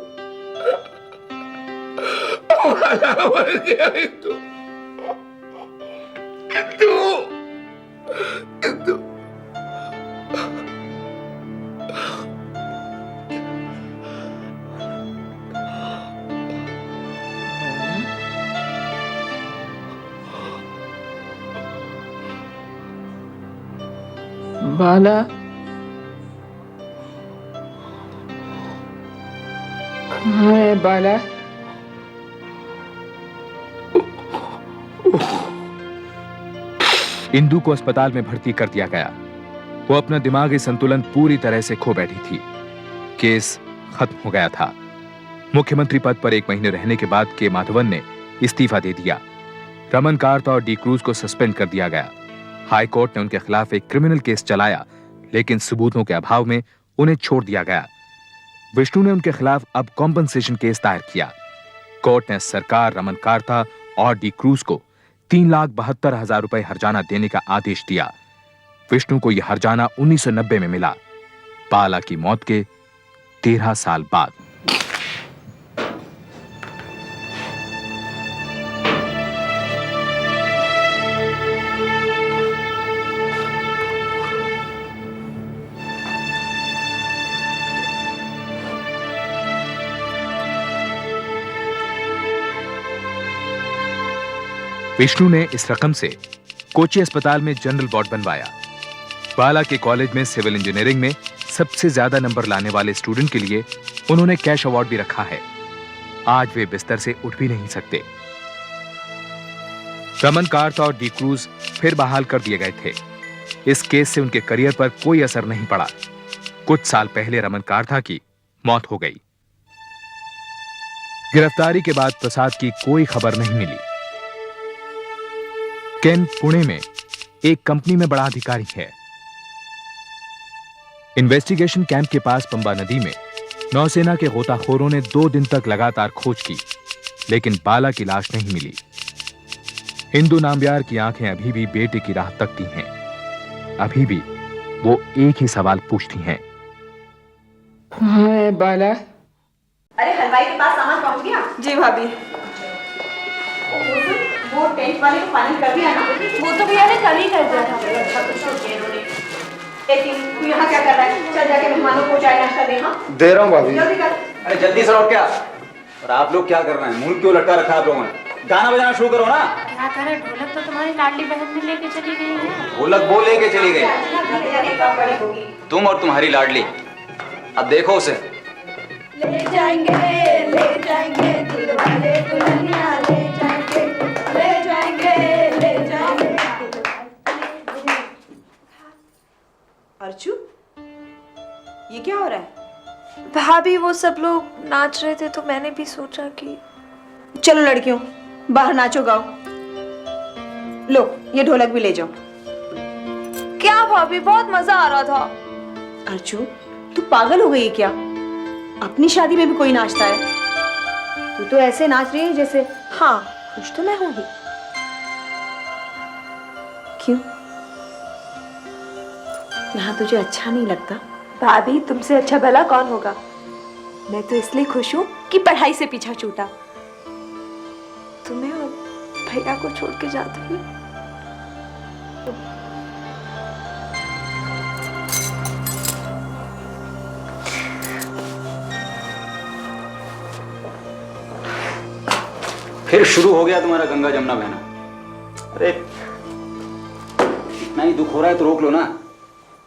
बाला मर गया हिंदू, हिंदू, हिंदू। बाला, कहाँ है बाला? इंदू को अस्पताल में भर्ती कर दिया गया। वो अपना दिमागी संतुलन पूरी तरह से खो बैठी थी। केस खत्म हो गया था। मुख्यमंत्री पद पर 1 महीने रहने के बाद के माधवन ने इस्तीफा दे दिया। रमन कार्थ और डी क्रूज को सस्पेंड कर दिया गया। हाई कोर्ट ने उनके खिलाफ एक क्रिमिनल केस चलाया, लेकिन सबूतों के अभाव में उन्हें छोड़ दिया गया। विष्णु ने उनके खिलाफ अब कॉम्पनसेशन केस दायर किया। कोर्ट ने सरकार, रमन कार्था और डी क्रूज को 3,72,000 रुपए हर्जाना देने का आदेश दिया। विष्णु को यह हर्जाना 1990 में मिला, बाला की मौत के 13 साल बाद। विष्णु ने इस रकम से कोची अस्पताल में जनरल वार्ड बनवाया। बाला के कॉलेज में सिविल इंजीनियरिंग में सबसे ज्यादा नंबर लाने वाले स्टूडेंट के लिए उन्होंने कैश अवार्ड भी रखा है। आज वे बिस्तर से उठ भी नहीं सकते। रमन कार्थ और डी क्रूज फिर बहाल कर दिए गए थे। इस केस से उनके करियर पर कोई असर नहीं पड़ा। कुछ साल पहले रमन कार्था की मौत हो गई। गिरफ्तारी के बाद प्रसाद की कोई खबर नहीं मिली। केन पुणे में एक कंपनी में बड़ा अधिकारी है। इन्वेस्टिगेशन कैंप के पास पंबा नदी में नौसेना के गोताखोरों ने 2 दिन तक लगातार खोज की, लेकिन बाला की लाश नहीं मिली। इंदु नाम्बियार की आंखें अभी भी बेटे की राह तकती हैं। अभी भी वो एक ही सवाल पूछती हैं। हाँ बाला। अरे हलवाई के पास सामान पहुंच गया? जी भाभी। वो टेंट वाले को फाइनल कर दिया ना? वो तो भैया ने कल ही कर दिया था। तू यहाँ क्या कर रहा है? चल जाके मेहमानों को चाय नाश्ता दे। हाँ दे रहा हूँ भाभी। जल्दी कर। अरे जल्दी से लौट क्या? और आप लोग क्या कर रहे हैं? मुंह क्यों लटका रखा है आप लोगों ने? गाना बजाना शुरू करो ना। क्या करे, ढोलक तो तुम्हारी लाडली बहन ने लेके चली गई है। ढोलक वो लेके चली गई, तुम और तुम्हारी लाडली। अब देखो उसे। ले जाएंगे दिलवाले दुल्हनिया ले जाएंगे अर्चू, ये क्या हो रहा है? भाभी वो सब लोग नाच रहे थे तो मैंने भी सोचा कि चलो लड़कियों, बाहर नाचो गाओ। लो ये ढोलक भी ले जाओ। क्या भाभी, बहुत मजा आ रहा था। अर्चू तू पागल हो गई क्या? अपनी शादी में भी कोई नाचता है? तू तो ऐसे नाच रही है जैसे। हाँ खुश तो मैं हूँ ही। क्यों? यहाँ तुझे अच्छा नहीं लगता? भाभी तुमसे अच्छा भला कौन होगा। मैं तो इसलिए खुश हूँ कि पढ़ाई से पीछा छूटा। तुम्हें और भैया को छोड़ के जाते हुए। फिर शुरू हो गया तुम्हारा गंगा जमुना बहना। अरे इतना ही दुख हो रहा है तो रोक लो ना।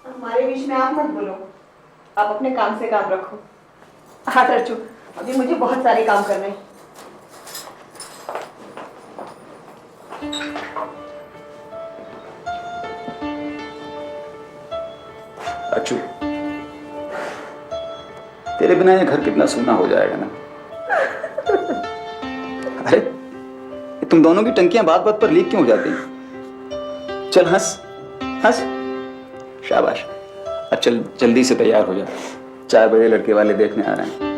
हमारे बीच में आप मत बोलो, आप अपने काम से काम रखो। हाँ अर्चू, अभी मुझे बहुत सारे काम करने हैं। अच्छू, तेरे बिना ये घर कितना सूना हो जाएगा ना। अरे तुम दोनों की टंकियां बात बात पर लीक क्यों हो जाती? चल हंस हंस, शाबाश। अब चल जल्दी से तैयार हो जा, 4 बजे लड़के वाले देखने आ रहे हैं।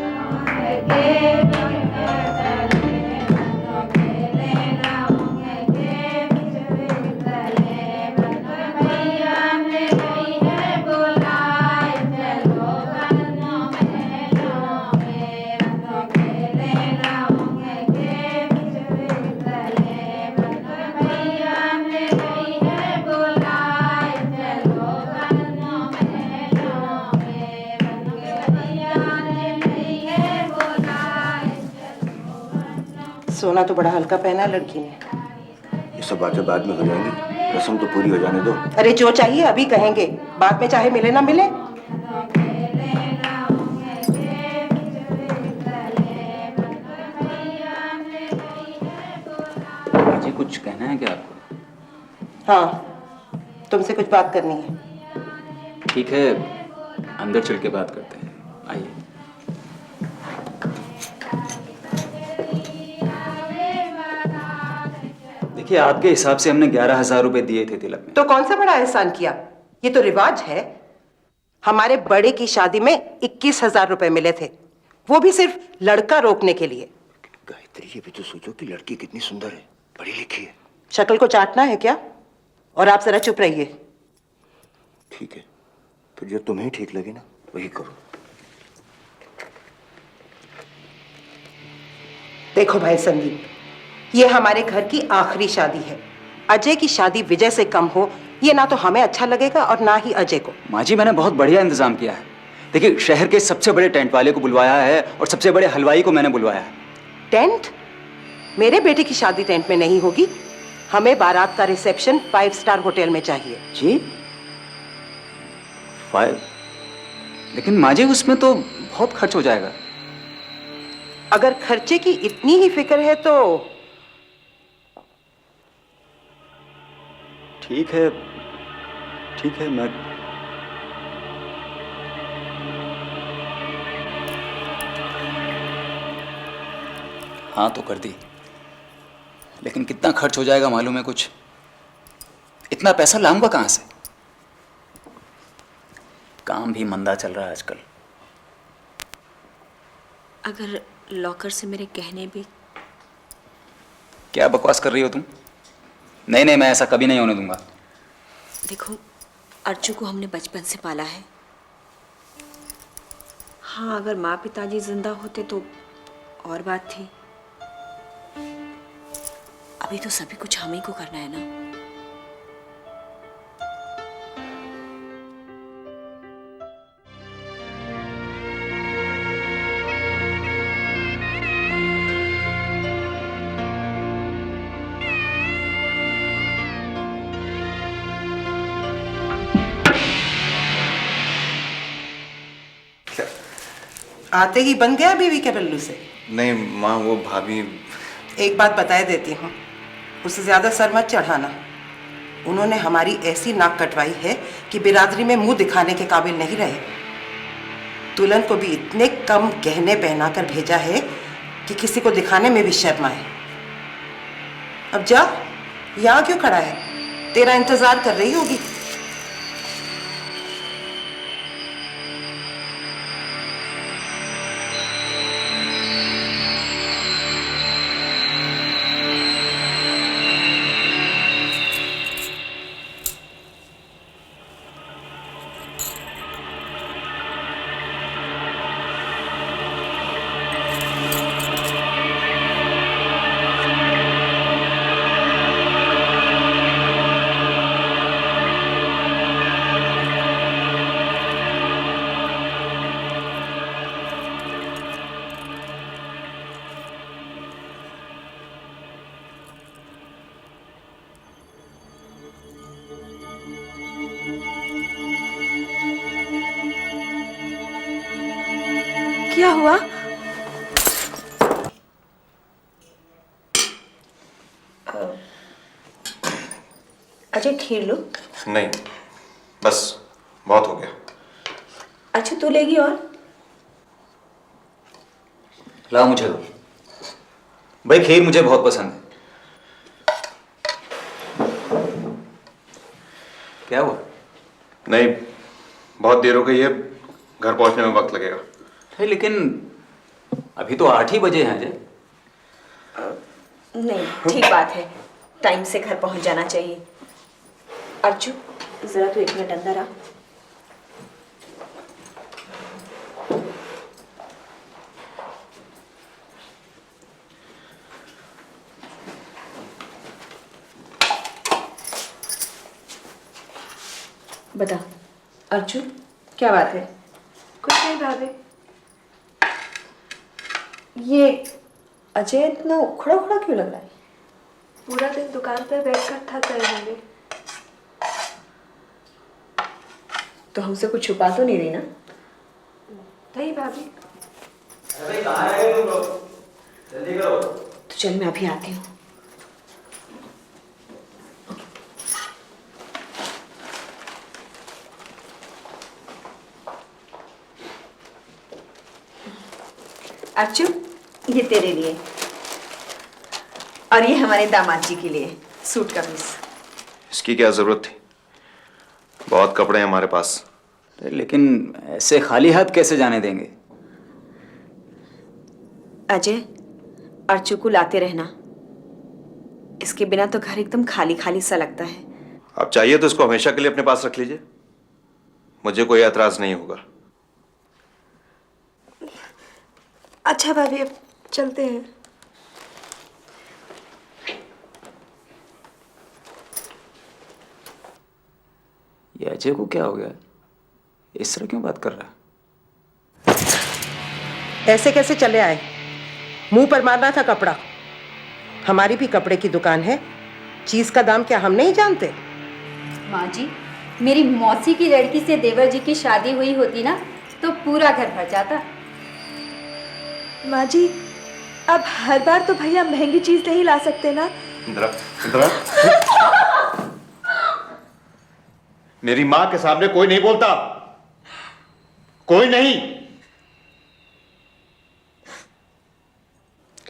सोना तो बड़ा हल्का पहना लड़की ने। ये सब बातें बाद में हो जाएंगी, रस्म तो पूरी हो जाने दो। अरे जो चाहिए अभी कहेंगे, बाद में चाहे मिले ना मिले। जी कुछ कहना है क्या आपको? हाँ, तुमसे कुछ बात करनी है। ठीक है, अंदर चल के बात करते हैं, आइए। देखिए आपके हिसाब से हमने 11,000 रुपए दिए थे तिलक में। तो कौन सा बड़ा एहसान किया? ये तो रिवाज है। हमारे बड़े की शादी में 21,000 रुपए मिले थे, वो भी सिर्फ लड़का रोकने के लिए। गायत्री, ये भी तो सोचो कि लड़की कितनी सुंदर है, पढ़ी लिखी है। शक्ल को चाटना है क्या? और आप जरा चुप रहिए। ठीक है, तो जो तुम्हें ठीक लगे ना वही करो। देखो भाई संदीप, ये हमारे घर की आखिरी शादी है। अजय की शादी विजय से कम हो ये ना तो हमें अच्छा लगेगा और ना ही अजय को। माँ जी, मैंने बहुत बढ़िया इंतजाम किया है। देखिए, शहर के सबसे बड़े टेंट वाले को बुलवाया है और सबसे बड़े हलवाई को मैंने बुलवाया है। टेंट? मेरे बेटे की शादी टेंट में नहीं होगी। हमें बारात का रिसेप्शन 5 स्टार होटल में चाहिए। जी 5? लेकिन माँ जी उसमें तो बहुत खर्च हो जाएगा। अगर खर्चे की इतनी ही फिक्र है तो ठीक है मैं हाँ तो कर दी, लेकिन कितना खर्च हो जाएगा मालूम है कुछ? इतना पैसा लाऊंगा कहां से? काम भी मंदा चल रहा है आजकल। अगर लॉकर से मेरे गहने भी। क्या बकवास कर रही हो तुम? नहीं, मैं ऐसा कभी नहीं होने दूंगा। देखो, अर्चू को हमने बचपन से पाला है। हाँ, अगर माँ पिताजी जिंदा होते तो और बात थी। अभी तो सभी कुछ हम ही को करना है ना। आते ही बन गया बीवी के बल्लू से। नहीं माँ, वो भाभी। एक बात बताए देती हूँ, उससे ज्यादा सर मत चढ़ाना। उन्होंने हमारी ऐसी नाक कटवाई है कि बिरादरी में मुंह दिखाने के काबिल नहीं रहे। दुल्हन को भी इतने कम गहने पहनाकर भेजा है कि किसी को दिखाने में भी शर्म आए। अब जा, यहाँ क्यों खड़ा है? तेरा इंतजार कर रही होगी। क्या हुआ? अजय खीर लो। नहीं, बस बहुत हो गया। अच्छा तू लेगी और? लाओ मुझे दो। भाई खीर मुझे बहुत पसंद है। क्या हुआ? नहीं, बहुत देर हो गई है, घर पहुंचने में वक्त लगेगा। लेकिन अभी तो 8 ही बजे हैं अजय। नहीं, ठीक बात है, टाइम से घर पहुंच जाना चाहिए। अर्चू जरा तू 1 मिनट अंदर आ। बता अर्चू, क्या बात है? कुछ नहीं भाभी। ये अजय इतना उखड़ा उखड़ा क्यों लग रहा है? पूरा दिन दुकान पर बैठकर थक गए होंगे। तो हमसे कुछ छुपा तो नहीं रही ना? नहीं भाभी। अरे कहाँ है तुम लोग? जल्दी करो। तो चल मैं अभी आती हूँ। अर्चू, ये तेरे लिए और ये हमारे दामाद जी के लिए सूट का पीस। इसकी क्या जरूरत थी? बहुत कपड़े हैं हमारे पास। लेकिन ऐसे खाली हाथ कैसे जाने देंगे? अजय, अर्चू को लाते रहना, इसके बिना तो घर एकदम खाली खाली सा लगता है। आप चाहिए तो इसको हमेशा के लिए अपने पास रख लीजिए, मुझे कोई एतराज नहीं होगा। अच्छा भाभी, अब चलते हैं। ये अजय को क्या हो गया? इस तरह क्यों बात कर रहा है? ऐसे कैसे चले आए? मुंह पर मारना था कपड़ा। हमारी भी कपड़े की दुकान है, चीज का दाम क्या हम नहीं जानते? माँ जी, मेरी मौसी की लड़की से देवर जी की शादी हुई होती ना तो पूरा घर भर जाता। माँ जी, अब हर बार तो भैया महंगी चीज नहीं ला सकते ना। इंदिरा, इंदिरा। मेरी माँ के सामने कोई नहीं बोलता, कोई नहीं।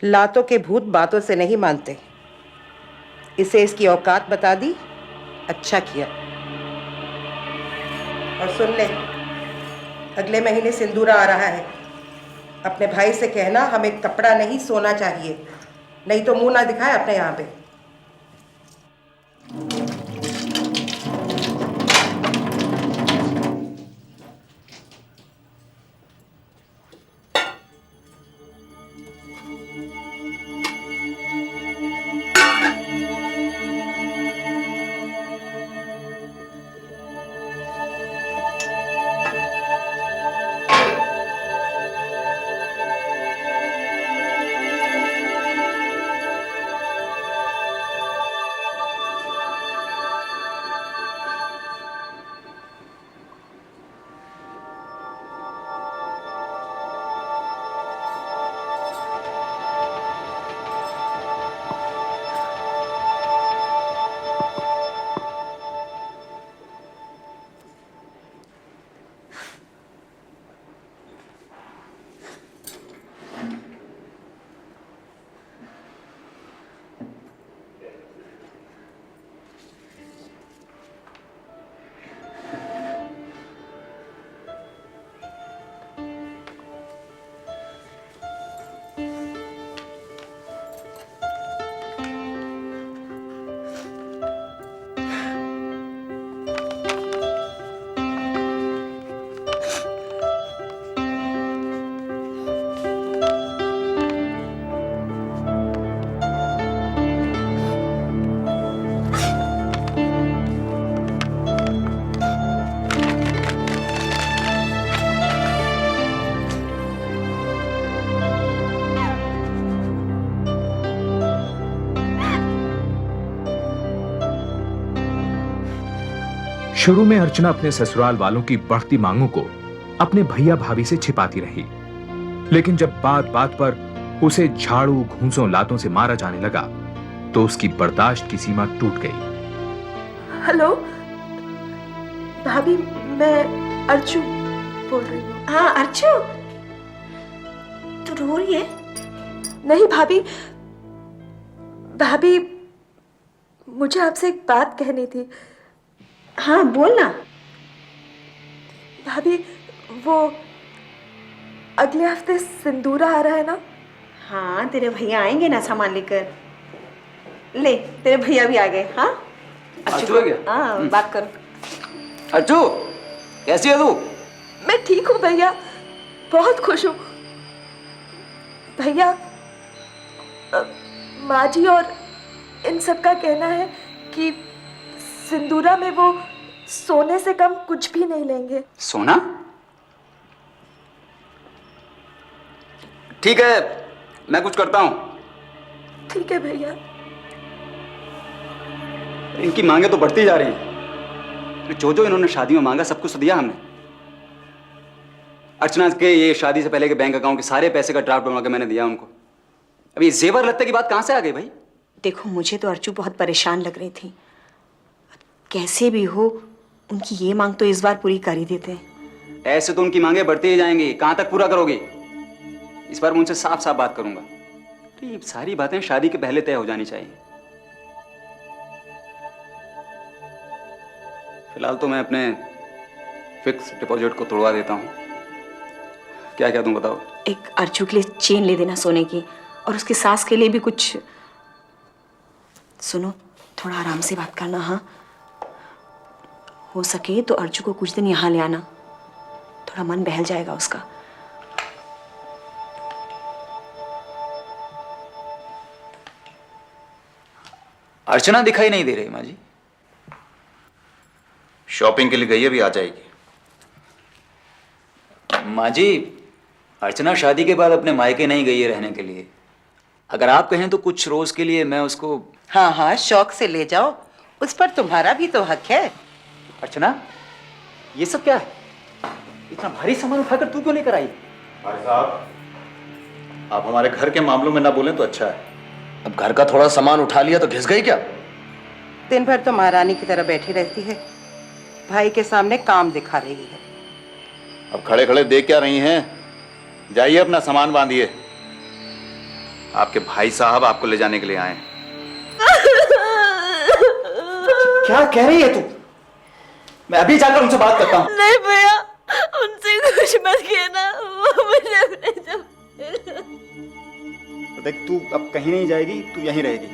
लातों के भूत बातों से नहीं मानते। इसे इसकी औकात बता दी, अच्छा किया। और सुन ले, अगले महीने सिंदूरा आ रहा है। अपने भाई से कहना हमें कपड़ा नहीं सोना चाहिए, नहीं तो मुंह ना दिखाए अपने यहाँ पे। शुरू में अर्चना अपने ससुराल वालों की बढ़ती मांगों को अपने भैया भाभी से छिपाती रही, लेकिन जब बात बात पर उसे झाड़ू घूंसों लातों से मारा जाने लगा तो उसकी बर्दाश्त की सीमा टूट गई। हेलो भाभी, मैं अर्चू बोल रही हूँ। हाँ अर्चू, तू रो रही है? नहीं भाभी, भाभी मुझे आपसे एक बात कहनी थी। हाँ बोल ना। भाभी वो अगले हफ्ते सिंदूरा आ रहा है ना? हाँ तेरे भैया आएंगे ना सामान लेकर। ले तेरे भैया भी आ गए। हाँ अर्चू आ गया? हाँ बात करो। अर्चू कैसी है तू? मैं ठीक हूँ भैया, बहुत खुश हूँ। भैया माँ जी और इन सब का कहना है कि सिंदूरा में वो सोने से कम कुछ भी नहीं लेंगे। सोना? ठीक है, मैं कुछ करता हूँ। ठीक है भैया। इनकी मांगे तो बढ़ती जा रही हैं। जो जो इन्होंने शादी में मांगा सब कुछ तो दिया हमने। अर्चना के ये शादी से पहले के बैंक अकाउंट के सारे पैसे का ड्राफ्ट बनवा के मैंने दिया उनको। अभी जेवर लत्ते की बात कहाँ से आ गई भाई? देखो मुझे तो अर्चू बहुत परेशान लग रही थी। कैसे भी हो उनकी ये मांग तो इस बार पूरी कर ही देते हैं। ऐसे तो उनकी मांगे बढ़ती ही जाएंगी, कहां तक पूरा करोगे? इस बार मैं उनसे साफ साफ बात करूंगा। तो ये सारी बातें शादी के पहले तय हो जानी चाहिए। फिलहाल तो मैं अपने फिक्स डिपॉजिट को तोड़वा देता हूँ। क्या क्या तुम बताओ? एक अर्चू के लिए चेन ले देना सोने की, और उसकी सास के लिए भी कुछ। सुनो थोड़ा आराम से बात करना। हाँ हो सके तो अर्चू को कुछ दिन यहाँ ले आना, थोड़ा मन बहल जाएगा उसका। अर्चना दिखाई नहीं दे रही माँ जी। शॉपिंग के लिए गई है, भी आ जाएगी। माँ जी अर्चना शादी के बाद अपने मायके नहीं गई है रहने के लिए। अगर आप कहें तो कुछ रोज के लिए मैं उसको। हाँ हाँ, शौक से ले जाओ, उस पर तुम्हारा भी तो हक है। अर्चना, ये सब क्या है? इतना भारी सामान उठाकर तू क्यों लेकर आई? भाई साहब, आप हमारे घर के मामलों में ना बोलें तो अच्छा है। अब घर का थोड़ा सामान उठा लिया तो घिस गई क्या? दिन भर तो महारानी की तरह बैठी रहती है, भाई के सामने काम दिखा रही है। अब खड़े खड़े देख क्या रही हैं? जाइए अपना सामान बांधिए। आपके भाई साहब आपको ले जाने के लिए आए हैं। क्या कह रही है तू? मैं अभी जाकर उनसे बात करता हूँ। नहीं भैया, उनसे कुछ मत कहना, वो मुझे अपने जब देख, तू अब कहीं नहीं जाएगी, तू यहीं रहेगी।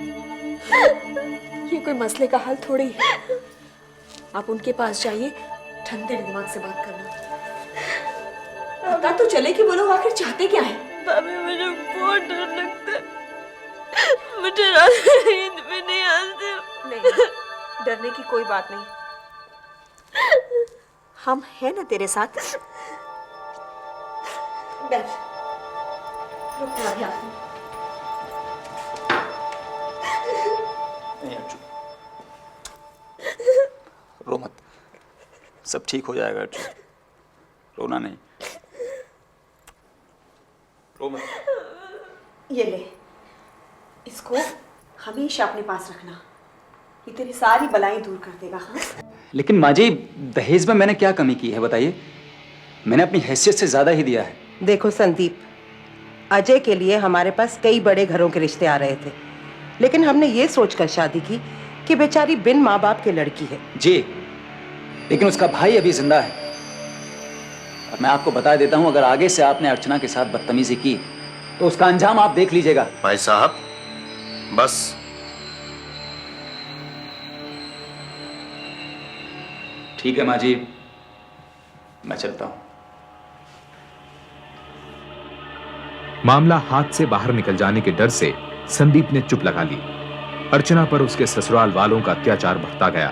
ये कोई मसले का हल थोड़ी है। आप उनके पास जाइए, ठंडे दिमाग से बात करना। पता तो चले कि वो लोग आखिर चाहते क्या है। भाभी, मुझे बहुत डर लगता है, मुझे रात में नींद भी नहीं आती। नहीं, डरने की कोई बात नहीं, हम हैं ना तेरे साथ। बैठ, रुक जा, अभी आती हूँ। नहीं अर्जुन, रो मत, सब ठीक हो जाएगा अर्जुन, रोना नहीं, रो मत। ये ले, इसको हमेशा अपने पास रखना, ये तेरी सारी बलाएं दूर कर देगा। हाँ, लेकिन माँ जी, दहेज में मैंने क्या कमी की है बताइए? मैंने अपनी हैसियत से ज्यादा ही दिया है। देखो संदीप, अजय के लिए हमारे पास कई बड़े घरों के रिश्ते आ रहे थे, लेकिन हमने ये सोचकर शादी की कि बेचारी बिन माँ बाप की लड़की है। जी, लेकिन उसका भाई अभी जिंदा है। और मैं आपको बता देता हूं, अगर आगे से आपने अर्चना के साथ बदतमीजी की तो उसका अंजाम आप देख लीजिएगा। भाई साहब, बस। ठीक है माँ जी, मैं चलता हूं। मामला हाथ से बाहर निकल जाने के डर से संदीप ने चुप लगा ली। अर्चना पर उसके ससुराल वालों का अत्याचार बढ़ता गया।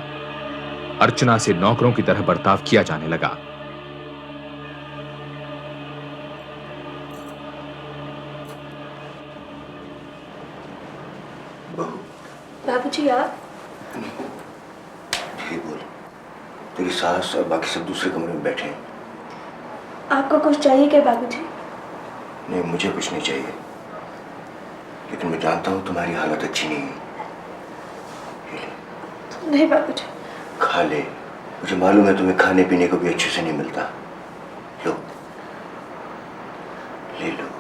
अर्चना से नौकरों की तरह बर्ताव किया जाने लगा। बाबूजी, आप ठीक बोल। तेरी सास और बाकी सब दूसरे कमरे में बैठे हैं। आपको कुछ चाहिए क्या बाबूजी? नहीं, मुझे कुछ नहीं चाहिए, लेकिन मैं जानता हूँ तुम्हारी हालत अच्छी नहीं है। नहीं बाबूजी। खा ले, मुझे मालूम है तुम्हें खाने पीने को भी अच्छे से नहीं मिलता। लो, ले लो।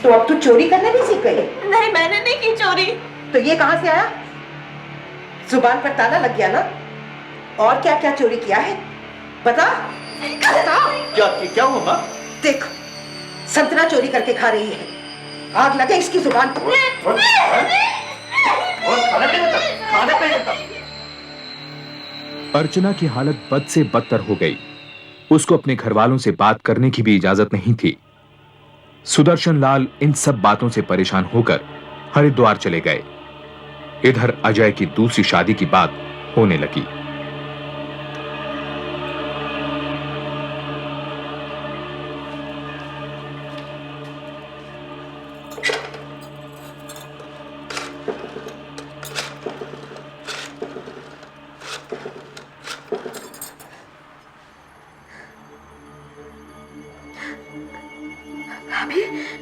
तो अब तू चोरी करना भी सीख गई? नहीं, मैंने नहीं की चोरी। तो ये कहां से आया? जुबान पर ताला लग गया ना? और क्या क्या चोरी किया है बता? बता। क्या हुआ माँ? देख, संतरा चोरी करके खा रही है, आग लगे इसकी जुबान पर। अर्चना की हालत बद से बदतर हो गई। उसको अपने घर वालों से बात करने की भी इजाजत नहीं थी। सुदर्शन लाल इन सब बातों से परेशान होकर हरिद्वार चले गए। इधर अजय की दूसरी शादी की बात होने लगी।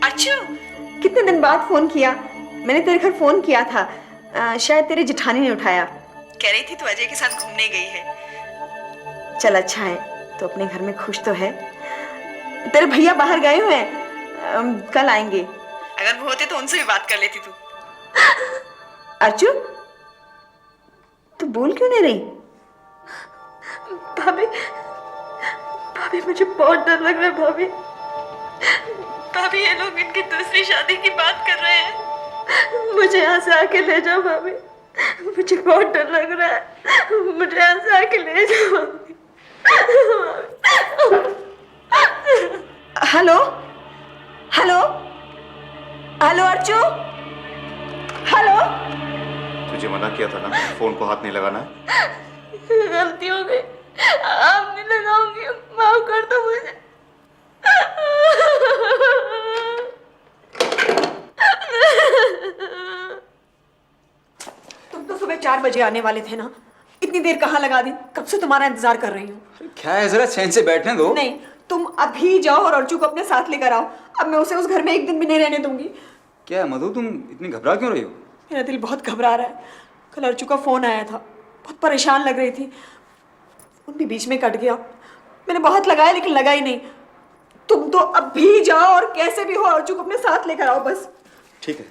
अर्चू, कितने दिन बाद फोन किया। मैंने तेरे घर फोन किया था, शायद तेरी जेठानी ने उठाया। कह रही थी तू अजय के साथ घूमने गई है। चल अच्छा है, तो अपने घर में खुश तो है। तेरे भैया बाहर गए हुए हैं, कल आएंगे। अगर वो होते तो उनसे भी बात कर लेती तू। अर्चू, तू बोल क्यों नहीं रही? भाभी, भाभी मुझे बहुत डर लग रहा है। भाभी, भाभी ये लोग इनकी दूसरी शादी की बात कर रहे हैं। मुझे यहाँ से आके ले जाओ भाभी, मुझे बहुत डर लग रहा है। मुझे यहाँ से आके ले जाओ भाभी। Hello, hello hello Archu, hello. तुझे मना किया था ना फोन को हाथ नहीं लगाना है। गलती हो गई, आप नहीं लगाऊंगी, माफ कर दो मुझे। तुम तो सुबह 4 बजे आने वाले थे ना, इतनी देर कहाँ लगा दी? कब से तुम्हारा इंतजार कर रही हूँ। क्या है, जरा चैन से बैठने दो। नहीं, तुम अभी जाओ और अर्चू को अपने साथ लेकर आओ। अब मैं उसे उस घर में एक दिन भी नहीं रहने दूंगी। क्या मधु, तुम इतनी घबरा क्यों रही हो? मेरा दिल बहुत घबरा रहा है। कल अर्चू का फोन आया था, बहुत परेशान लग रही थी। फोन भी बीच में कट गया। मैंने बहुत लगाया लेकिन लगा ही नहीं। तुम तो अभी जाओ और कैसे भी हो अर्चू को अपने साथ लेकर आओ बस। ठीक है।